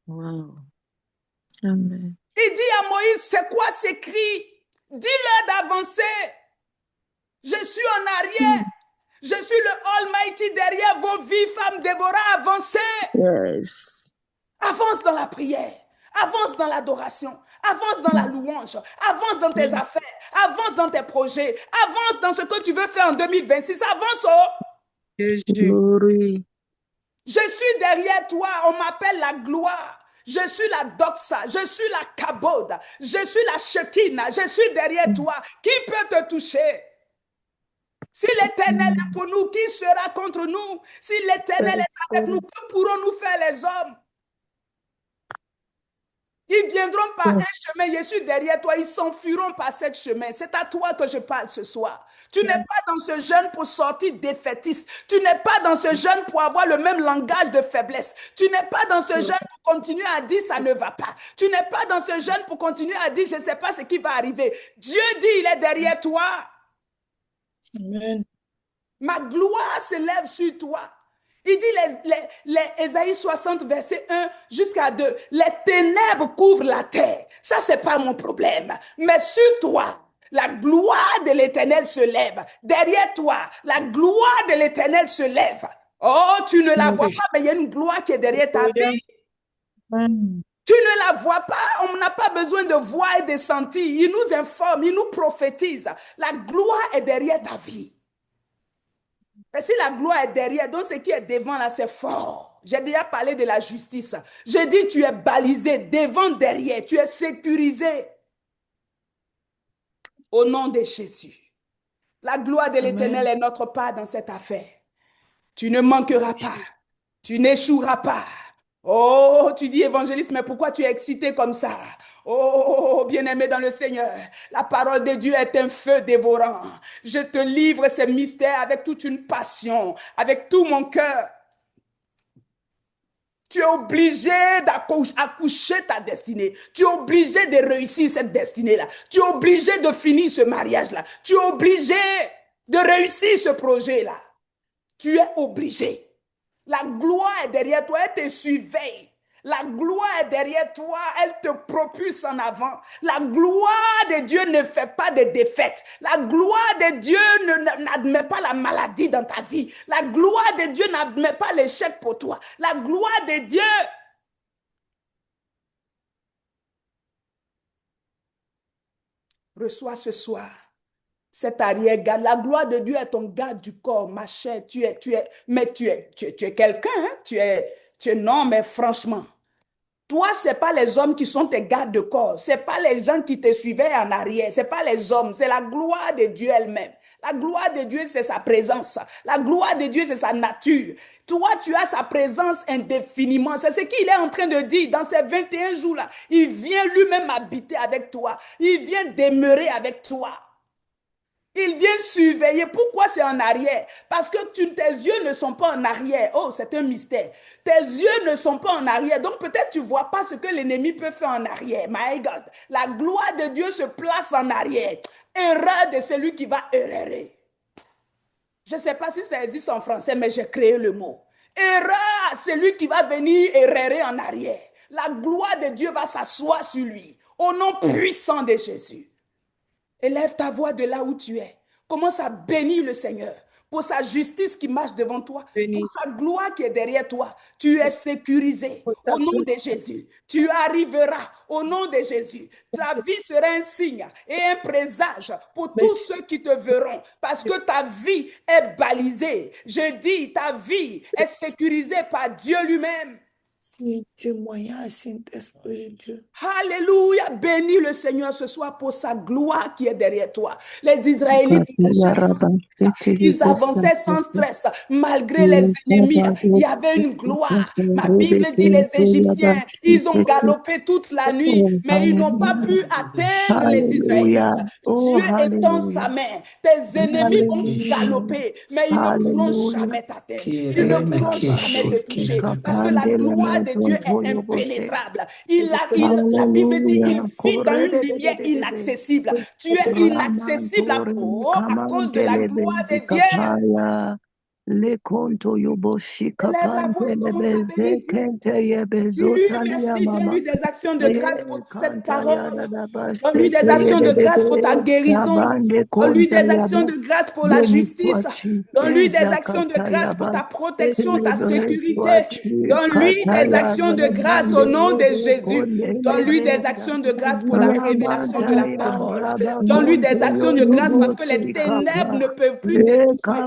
Wow. Amen. Il dit à Moïse, c'est quoi ces cris? Dis-leur d'avancer. Je suis en arrière. Je suis le Almighty derrière vos vies, femmes Déborah. Avancez. Yes. Avance dans la prière. Avance dans l'adoration. Avance dans la louange. Avance dans tes affaires. Avance dans tes projets. Avance dans ce que tu veux faire en 2026. Avance, oh. Jésus. Glory. Je suis derrière toi, on m'appelle la gloire. Je suis la doxa, je suis la kabod, je suis la Shekinah, je suis derrière toi. Qui peut te toucher? Si l'Éternel est pour nous, qui sera contre nous? Si l'Éternel est avec nous, que pourrons-nous faire les hommes? Ils viendront par un chemin, je suis derrière toi, ils s'enfuiront par ce chemin. C'est à toi que je parle ce soir. Tu n'es pas dans ce jeûne pour sortir défaitiste. Tu n'es pas dans ce jeûne pour avoir le même langage de faiblesse. Tu n'es pas dans ce jeûne pour continuer à dire ça ne va pas. Tu n'es pas dans ce jeûne pour continuer à dire je ne sais pas ce qui va arriver. Dieu dit il est derrière toi. Amen. Ma gloire se lève sur toi. Il dit les Ésaïe 60, verset 1 jusqu'à 2. Les ténèbres couvrent la terre. Ça, c'est pas mon problème. Mais sur toi, la gloire de l'Éternel se lève. Derrière toi, la gloire de l'Éternel se lève. Oh, tu ne la vois pas, mais il y a une gloire qui est derrière ta vie. Tu ne la vois pas, on n'a pas besoin de voir et de sentir. Il nous informe, il nous prophétise. La gloire est derrière ta vie. Mais si la gloire est derrière, donc ce qui est devant là, c'est fort. J'ai déjà parlé de la justice. J'ai dit, tu es balisé devant, derrière. Tu es sécurisé. Au nom de Jésus. La gloire de l'Éternel est notre part dans cette affaire. Tu ne manqueras pas. Tu n'échoueras pas. Oh, tu dis évangéliste, mais pourquoi tu es excité comme ça? Oh, bien-aimé dans le Seigneur, la parole de Dieu est un feu dévorant. Je te livre ces mystères avec toute une passion, avec tout mon cœur. Tu es obligé d'accoucher ta destinée. Tu es obligé de réussir cette destinée-là. Tu es obligé de finir ce mariage-là. Tu es obligé de réussir ce projet-là. Tu es obligé. La gloire est derrière toi, elle te surveille. La gloire est derrière toi, elle te propulse en avant. La gloire de Dieu ne fait pas de défaite. La gloire de Dieu n'admet pas la maladie dans ta vie. La gloire de Dieu n'admet pas l'échec pour toi. La gloire de Dieu reçoit ce soir cet arrière-garde. La gloire de Dieu est ton garde du corps, ma chère. Mais tu es quelqu'un, hein? Non, mais franchement. Toi, ce n'est pas les hommes qui sont tes gardes de corps. Ce n'est pas les gens qui te suivaient en arrière. Ce n'est pas les hommes. C'est la gloire de Dieu elle-même. La gloire de Dieu, c'est sa présence. La gloire de Dieu, c'est sa nature. Toi, tu as sa présence indéfiniment. C'est ce qu'il est en train de dire dans ces 21 jours-là. Il vient lui-même habiter avec toi. Il vient demeurer avec toi. Il vient surveiller. Pourquoi c'est en arrière? Parce que tes yeux ne sont pas en arrière. Oh, c'est un mystère. Tes yeux ne sont pas en arrière. Donc peut-être tu ne vois pas ce que l'ennemi peut faire en arrière. My God. La gloire de Dieu se place en arrière. Erreur de celui qui va errer. Je ne sais pas si ça existe en français, mais j'ai créé le mot. Erreur, celui qui va venir errer en arrière. La gloire de Dieu va s'asseoir sur lui. Au nom puissant de Jésus. Élève ta voix de là où tu es. Commence à bénir le Seigneur pour sa justice qui marche devant toi, pour sa gloire qui est derrière toi. Tu es sécurisé au nom de Jésus. Tu arriveras au nom de Jésus. Ta vie sera un signe et un présage pour tous ceux qui te verront parce que ta vie est balisée. Je dis, ta vie est sécurisée par Dieu lui-même. Témoignage, Saint-Esprit de Dieu. Alléluia, bénis le Seigneur ce soir pour sa gloire qui est derrière toi. Les Israélites, ils avançaient sans stress, malgré les ennemis. Il y avait une gloire. Ma Bible dit les Égyptiens, ils ont galopé toute la nuit, mais ils n'ont pas pu atteindre les Israélites. Dieu étend sa main. Tes ennemis vont galoper, mais ils ne pourront jamais t'atteindre. Ils ne pourront jamais te toucher parce que la gloire de Dieu est impénétrable. La Bible dit il vit dans une lumière inaccessible. Tu es inaccessible à cause de la gloire de Dieu. Le conto yoboshi kapante lebeze kente yebezota Merci, donne-lui des actions de grâce pour cette parole. Donne-lui Donne-lui des actions de grâce pour ta guérison. Donne-lui des actions de grâce pour la justice. Donne-lui des actions de grâce pour ta protection, ta sécurité. Donne-lui des actions de grâce au nom de Jésus. Donne-lui des actions de grâce pour la révélation de la parole. Donne-lui des actions de grâce parce que les ténèbres ne peuvent plus t'étouffer.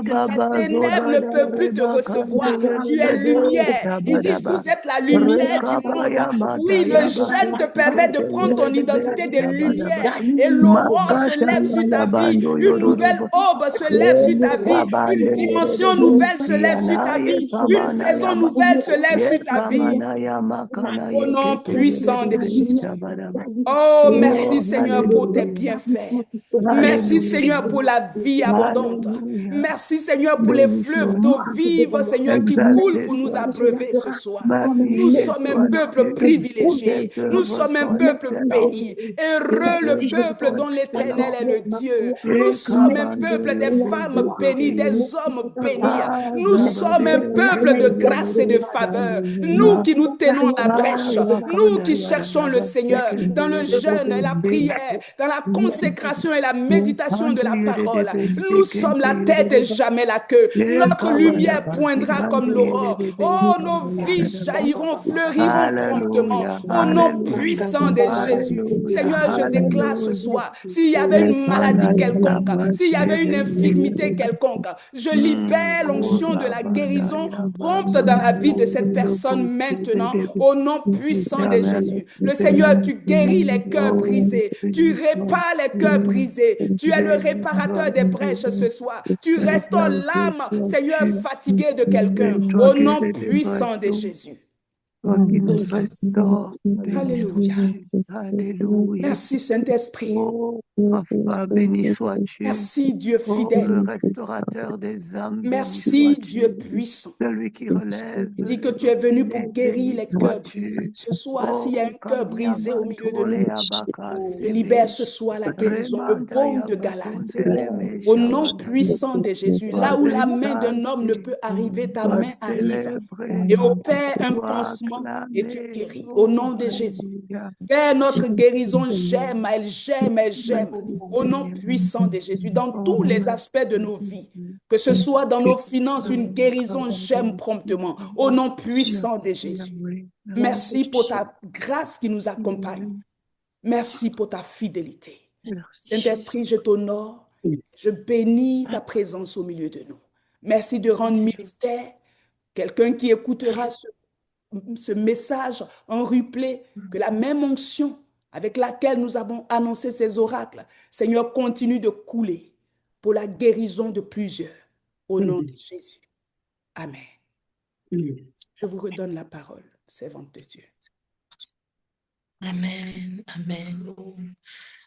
Les ténèbres ne peuvent plus te recevoir. Tu es lumière. Il dit, vous êtes la lumière du monde. Oui, le jeûne te permet de prendre ton identité de lumière. Et l'aurore se lève sur ta vie. Une nouvelle aube se lève sur ta vie. Une dimension nouvelle se lève sur ta vie. Une saison nouvelle se lève sur ta vie. Au nom puissant de Jésus. Oh, merci Seigneur pour tes bienfaits. Merci Seigneur pour la vie abondante. Merci Seigneur pour les fleuves d'eau vive, Seigneur, qui coulent pour nous abreuver ce soir. Nous sommes un peuple privilégié. Nous sommes un peuple béni. Heureux le peuple dont l'Éternel est le Dieu. Nous sommes un peuple des femmes bénies, des hommes bénis. Nous sommes un peuple de grâce et de faveur. Nous qui nous tenons la brèche. Nous qui cherchons le Seigneur dans le jeûne et la prière, dans la consécration et la méditation de la parole. Nous sommes la tête et jamais la queue. Notre lumière poindra comme l'aurore. Oh, nos vies jailliront, fleuriront promptement. Au nom puissant de Jésus. Seigneur, je déclare ce soir, s'il y avait une maladie quelconque, s'il y avait une infirmité quelconque, je libère l'onction de la guérison prompte dans la vie de cette personne maintenant, au nom puissant de Jésus. Le Seigneur, tu guéris les cœurs brisés. Tu répares les cœurs brisés. Tu es le réparateur des brèches ce soir. Tu restaures l'âme, Seigneur, fatigué de quelqu'un, au nom puissant de Jésus. Toi qui nous restaures béni Alléluia. sois-tu. Alléluia. Merci Saint-Esprit. Oh, Papa, béni sois-tu. Merci Dieu Oh, fidèle. le restaurateur des âmes, béni Merci Dieu sois-tu. puissant. Celui qui relève Dis que les tu es venu pour opprimés, guérir béni les cœurs sois-tu. brisés. Ce soir, s'il y a un Oh, cœur brisé au milieu de nous, Kadiamantole Abaka je libère Sebe. ce soir la guérison, le Remanta baume de Galate. Yabakontele me Au nom Shabada. puissant de Jésus, Sois là où la main d'un homme ne exalté, peut arriver, ta sois main arrive. célébré, Et opère un sois pansement et tu acclamé. guéris. Au Oh, nom de Jésus. Alléluia. Père, notre guérison j'aime, elle j'aime, elle j'aime. Merci Au nom Seigneur. puissant de Jésus, dans Oh, tous les aspects de merci nos vies. Jésus. Que ce soit dans nos finances, une Oh, guérison j'aime promptement. Au nom puissant de merci Jésus. Yahweh. Merci pour Merci. ta grâce qui nous accompagne. Merci pour ta fidélité. Merci. Saint-Esprit, je t'honore. Je bénis ta présence au milieu de nous. Merci de rendre ministère. Quelqu'un qui écoutera ce message en replay, que la même onction avec laquelle nous avons annoncé ces oracles, Seigneur, continue de couler pour la guérison de plusieurs. Au nom de Jésus. Amen. Je vous redonne la parole, servante de Dieu. Amen, amen. Oh,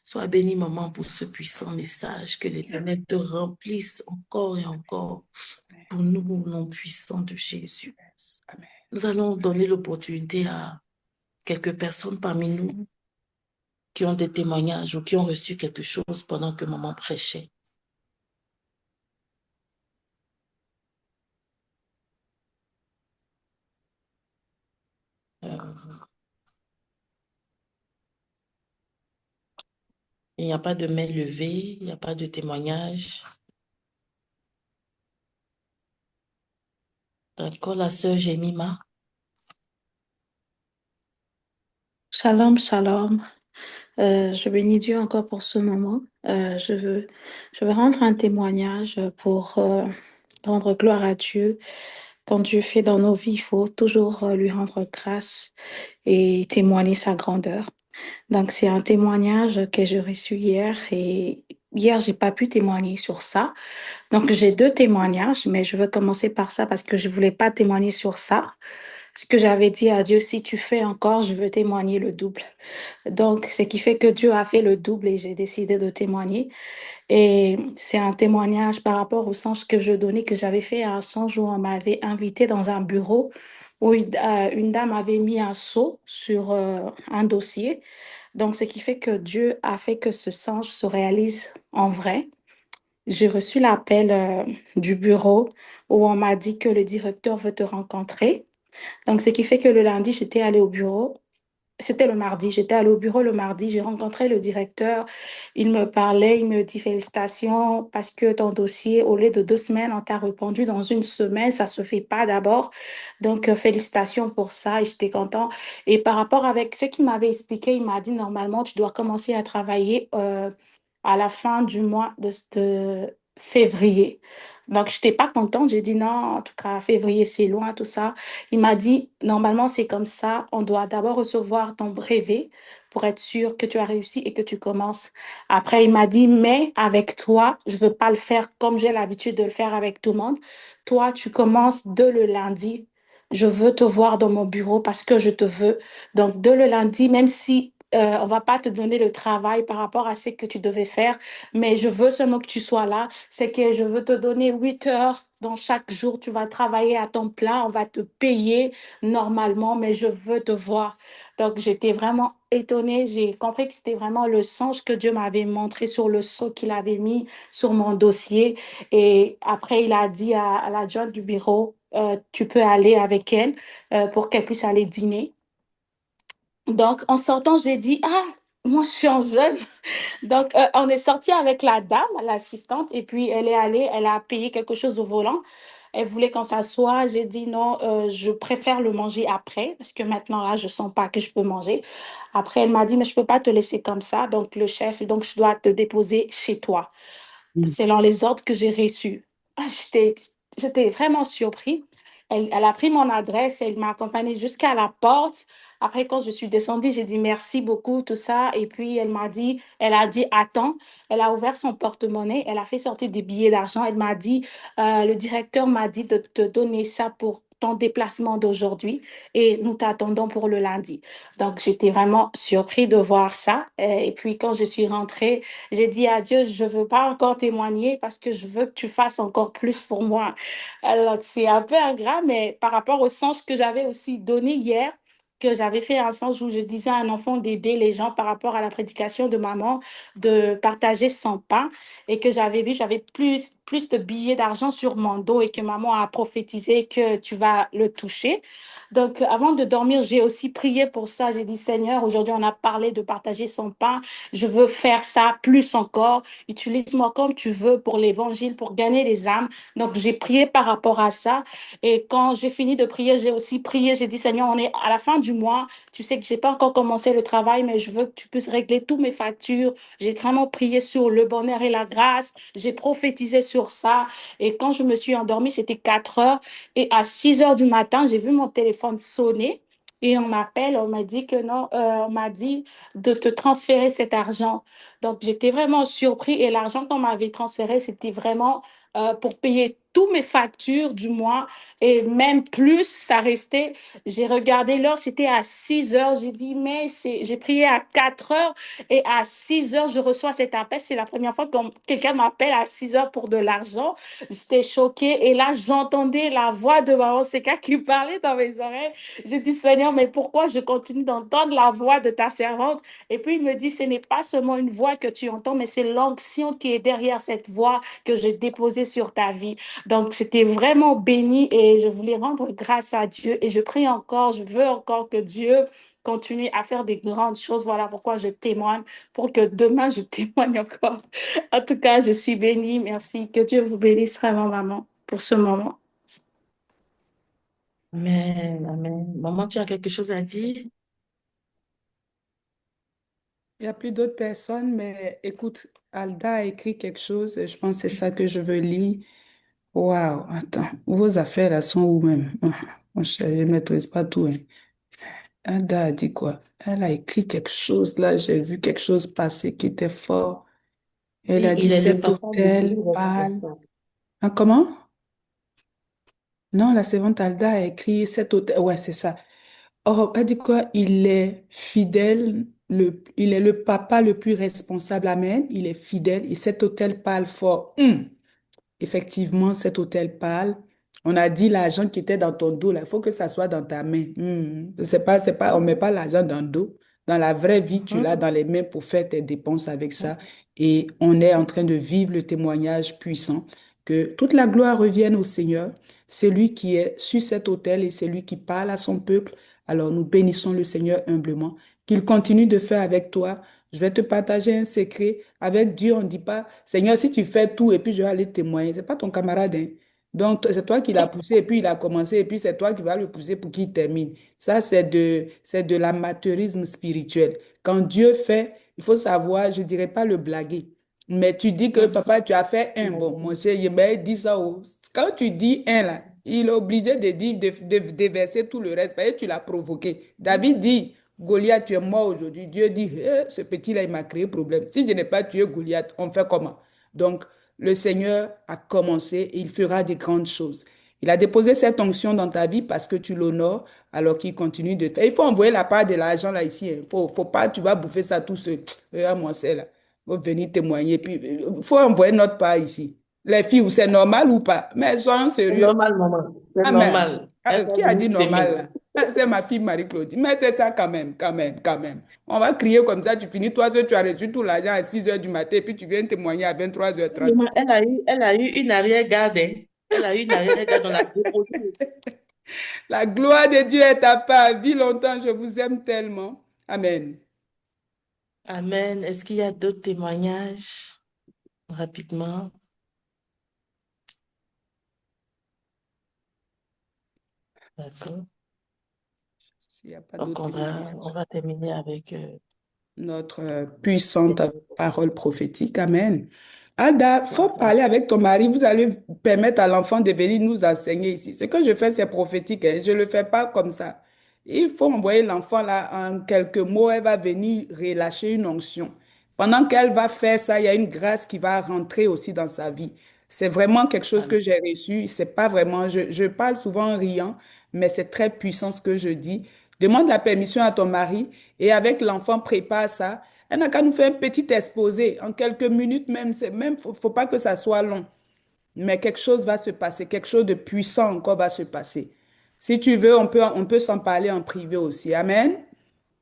sois béni, maman, pour ce puissant message. Que les planètes te remplissent encore et encore pour nous, au nom puissant de Jésus. Amen. Nous allons donner l'opportunité à quelques personnes parmi nous qui ont des témoignages ou qui ont reçu quelque chose pendant que maman prêchait. Il n'y a pas de main levée, il n'y a pas de témoignage. D'accord, la sœur Jemima. Shalom, shalom. Je bénis Dieu encore pour ce moment. Je veux rendre un témoignage pour rendre gloire à Dieu. Quand Dieu fait dans nos vies, il faut toujours lui rendre grâce et témoigner sa grandeur. Donc, c'est un témoignage que j'ai reçu hier et hier, j'ai pas pu témoigner sur ça. Donc, j'ai deux témoignages, mais je veux commencer par ça parce que je voulais pas témoigner sur ça. Ce que j'avais dit à Dieu, si tu fais encore, je veux témoigner le double. Donc, ce qui fait que Dieu a fait le double et j'ai décidé de témoigner. Et c'est un témoignage par rapport au songe que je donnais, que j'avais fait un songe où on m'avait invité dans un bureau où une dame avait mis un sceau sur un dossier. Donc, ce qui fait que Dieu a fait que ce songe se réalise en vrai. J'ai reçu l'appel du bureau où on m'a dit que le directeur veut te rencontrer. Donc, ce qui fait que le lundi, j'étais allée au bureau. C'était le mardi. J'étais allée au bureau le mardi. J'ai rencontré le directeur. Il me parlait. Il me dit félicitations parce que ton dossier, au lieu de 2 semaines, on t'a répondu dans une semaine. Ça se fait pas d'abord. Donc, félicitations pour ça. Et j'étais content. Et par rapport avec ce qu'il m'avait expliqué, il m'a dit normalement, tu dois commencer à travailler à la fin du mois de février. Donc, je n'étais pas contente. J'ai dit non, en tout cas, février, c'est loin, tout ça. Il m'a dit, normalement, c'est comme ça. On doit d'abord recevoir ton brevet pour être sûr que tu as réussi et que tu commences. Après, il m'a dit, mais avec toi, je ne veux pas le faire comme j'ai l'habitude de le faire avec tout le monde. Toi, tu commences dès le lundi. Je veux te voir dans mon bureau parce que je te veux. Donc, dès le lundi, même si on va pas te donner le travail par rapport à ce que tu devais faire, mais je veux seulement que tu sois là. C'est que je veux te donner 8 heures dans chaque jour. Tu vas travailler à temps plein. On va te payer normalement, mais je veux te voir. Donc, j'étais vraiment étonnée. J'ai compris que c'était vraiment le songe que Dieu m'avait montré sur le sceau qu'il avait mis sur mon dossier. Et après, il a dit à l'adjointe du bureau, tu peux aller avec elle pour qu'elle puisse aller dîner. Donc, en sortant, j'ai dit, ah, moi, je suis en jeune. Donc, on est sorti avec la dame, l'assistante, et puis elle est allée, elle a payé quelque chose au volant. Elle voulait qu'on s'assoie. J'ai dit non, je préfère le manger après, parce que maintenant, là, je sens pas que je peux manger. Après, elle m'a dit, mais je peux pas te laisser comme ça. Donc, le chef, donc, je dois te déposer chez toi selon les ordres que j'ai reçus. Ah, j'étais vraiment surpris. Elle a pris mon adresse, elle m'a accompagnée jusqu'à la porte. Après, quand je suis descendue, j'ai dit merci beaucoup, tout ça. Et puis, elle a dit, attends. Elle a ouvert son porte-monnaie, elle a fait sortir des billets d'argent. Elle m'a dit, le directeur m'a dit de te donner ça pour ton déplacement d'aujourd'hui et nous t'attendons pour le lundi. Donc, j'étais vraiment surpris de voir ça. Et puis, quand je suis rentrée, j'ai dit à Dieu, je veux pas encore témoigner parce que je veux que tu fasses encore plus pour moi. Alors, c'est un peu ingrat, mais par rapport au sens que j'avais aussi donné hier, que j'avais fait un sens où je disais à un enfant d'aider les gens par rapport à la prédication de maman, de partager son pain, et que j'avais vu, j'avais plus de billets d'argent sur mon dos et que maman a prophétisé que tu vas le toucher. Donc, avant de dormir, j'ai aussi prié pour ça. J'ai dit, Seigneur, aujourd'hui, on a parlé de partager son pain. Je veux faire ça plus encore. Utilise-moi comme tu veux pour l'évangile, pour gagner les âmes. Donc, j'ai prié par rapport à ça. Et quand j'ai fini de prier, j'ai aussi prié. J'ai dit, Seigneur, on est à la fin du mois. Tu sais que j'ai pas encore commencé le travail, mais je veux que tu puisses régler toutes mes factures. J'ai vraiment prié sur le bonheur et la grâce. J'ai prophétisé sur ça. Et quand je me suis endormie, c'était 4 heures. Et à 6 heures du matin, j'ai vu mon téléphone sonner. Et on m'appelle, on m'a dit que non, on m'a dit de te transférer cet argent. Donc, j'étais vraiment surpris. Et l'argent qu'on m'avait transféré, c'était vraiment pour payer toutes mes factures du mois et même plus, ça restait. J'ai regardé l'heure, c'était à 6 heures. J'ai dit, mais j'ai prié à 4 heures et à 6 heures, je reçois cet appel. C'est la première fois que quelqu'un m'appelle à 6 heures pour de l'argent. J'étais choquée et là, j'entendais la voix de Maman Seka qui parlait dans mes oreilles. J'ai dit, Seigneur, mais pourquoi je continue d'entendre la voix de ta servante? Et puis, il me dit, ce n'est pas seulement une voix que tu entends, mais c'est l'onction qui est derrière cette voix que j'ai déposée sur ta vie. Donc, j'étais vraiment bénie et je voulais rendre grâce à Dieu. Et je prie encore, je veux encore que Dieu continue à faire des grandes choses. Voilà pourquoi je témoigne, pour que demain, je témoigne encore. En tout cas, je suis bénie. Merci. Que Dieu vous bénisse vraiment, maman, pour ce moment. Amen, amen. Maman, tu as quelque chose à dire? Il n'y a plus d'autres personnes, mais écoute, Alda a écrit quelque chose et je pense que c'est ça que je veux lire. Waouh, attends, vos affaires là sont où même? Ah, mon cher, je ne maîtrise pas tout, hein. Alda a dit quoi? Elle a écrit quelque chose là, j'ai vu quelque chose passer qui était fort. Elle Oui, a dit il est le cet papa de celui hôtel pâle. responsable. Ah, comment? Non, la servante Alda a écrit cet hôtel. Ouais, c'est ça. Oh, elle dit quoi? Il est fidèle, il est le papa le plus responsable. Amen. Il est fidèle et cet hôtel parle fort. Effectivement, cet hôtel parle. On a dit l'argent qui était dans ton dos, là, il faut que ça soit dans ta main. C'est pas, on met pas l'argent dans le dos. Dans la vraie vie, tu l'as Mhm. dans les mains pour faire tes dépenses avec ça. Et on est en train de vivre le témoignage puissant que toute la gloire revienne au Seigneur. C'est lui qui est sur cet autel et c'est lui qui parle à son peuple. Alors nous bénissons le Seigneur humblement, qu'il continue de faire avec toi. Je vais te partager un secret. Avec Dieu, on ne dit pas, Seigneur, si tu fais tout et puis je vais aller témoigner. C'est pas ton camarade, hein. Donc, c'est toi qui l'as poussé et puis il a commencé et puis c'est toi qui vas le pousser pour qu'il termine. Ça, c'est de l'amateurisme spirituel. Quand Dieu fait, il faut savoir, je dirais pas le blaguer. Mais tu dis que papa, tu as fait un. Bon, mon cher, il m'a dit ça. Quand tu dis un, là, il est obligé de dire, de déverser tout le reste parce que tu l'as provoqué. David dit, Goliath, tu es mort aujourd'hui. Dieu dit, ce petit-là, il m'a créé problème. Si je n'ai pas tué Goliath, on fait comment? Donc, le Seigneur a commencé et il fera des grandes choses. Il a déposé cette onction dans ta vie parce que tu l'honores alors qu'il continue de... Il faut envoyer la part de l'argent là ici. Il faut pas, tu vas bouffer ça tout seul. Regarde moi, c'est là. Il faut venir témoigner. Puis, il faut envoyer notre part ici. Les filles, c'est normal ou pas? Mais soyons C'est sérieux. normal, maman. C'est Amen. normal. Elle va Qui a dit venir normal s'aimer. là? C'est ma fille Marie-Claudie. Mais c'est ça quand même, quand même, quand même. On va crier comme ça, tu finis, toi, tu as reçu tout l'argent à 6 heures du matin et puis tu viens témoigner à 23h30. Maman, elle a eu une arrière-garde, hein. Elle a eu une arrière-garde dans la déposée. La gloire de Dieu est à part. Vis longtemps, je vous aime tellement. Amen. Amen. Est-ce qu'il y a d'autres témoignages rapidement? D'accord. S'il n'y a pas Donc, d'autres on témoignages. va terminer avec Notre puissante parole prophétique. Amen. Alda, faut parler avec ton mari. Vous allez permettre à l'enfant de venir nous enseigner ici. Ce que je fais, c'est prophétique, hein. Je ne le fais pas comme ça. Il faut envoyer l'enfant là en quelques mots. Elle va venir relâcher une onction. Pendant qu'elle va faire ça, il y a une grâce qui va rentrer aussi dans sa vie. C'est vraiment quelque chose Amen. que j'ai reçu. C'est pas vraiment, je parle souvent en riant, mais c'est très puissant ce que je dis. Demande la permission à ton mari et avec l'enfant, prépare ça. Elle n'a qu'à nous faire un petit exposé en quelques minutes même. Faut pas que ça soit long. Mais quelque chose va se passer, quelque chose de puissant encore va se passer. Si tu veux, on peut s'en parler en privé aussi. Amen.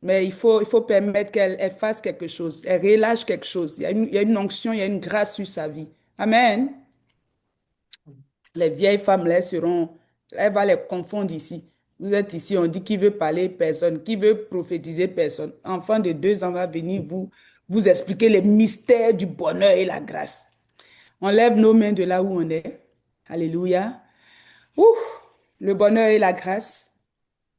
Mais il faut permettre qu'elle fasse quelque chose, elle relâche quelque chose. Il y a une onction, il y a une grâce sur sa vie. Amen. Les vieilles femmes, là, elle va les confondre ici. Vous êtes ici, on dit qui veut parler, personne, qui veut prophétiser, personne. Enfant de 2 ans va venir vous expliquer les mystères du bonheur et la grâce. On lève nos mains de là où on est. Alléluia. Ouf, le bonheur et la grâce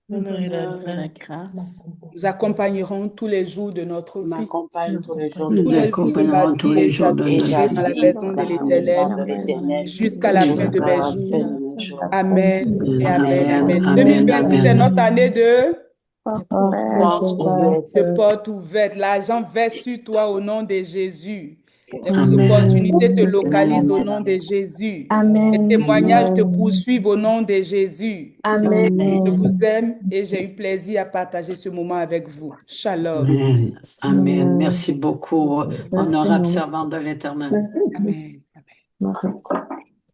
Le L'honneur et la bonheur et la grâce. grâce nous accompagneront tous les jours de notre vie. M'accompagne tous les jours de nous Tous ma les jours de ma vie accompagnerons tous vie les et jours de et notre j'habiterai dans la vie. j'habite maison de dans la l'Éternel maison de l'Éternel jusqu'à la fin de jusqu'à mes la fin jours. de mes jours. Amen et amen, Amen, amen. amen, 2026 est amen. notre année de Porte ouverte. portes ouvertes. L'argent verse sur toi au nom de Jésus. Les Amen. opportunités te Amen, localisent au amen, nom de amen. Jésus. Les témoignages te poursuivent au nom de Jésus. Je vous aime et j'ai eu plaisir à partager ce moment avec vous. Shalom. Amen. Amen. Merci beaucoup, honorable Merci. servante de l'Éternel. Amen. Amen.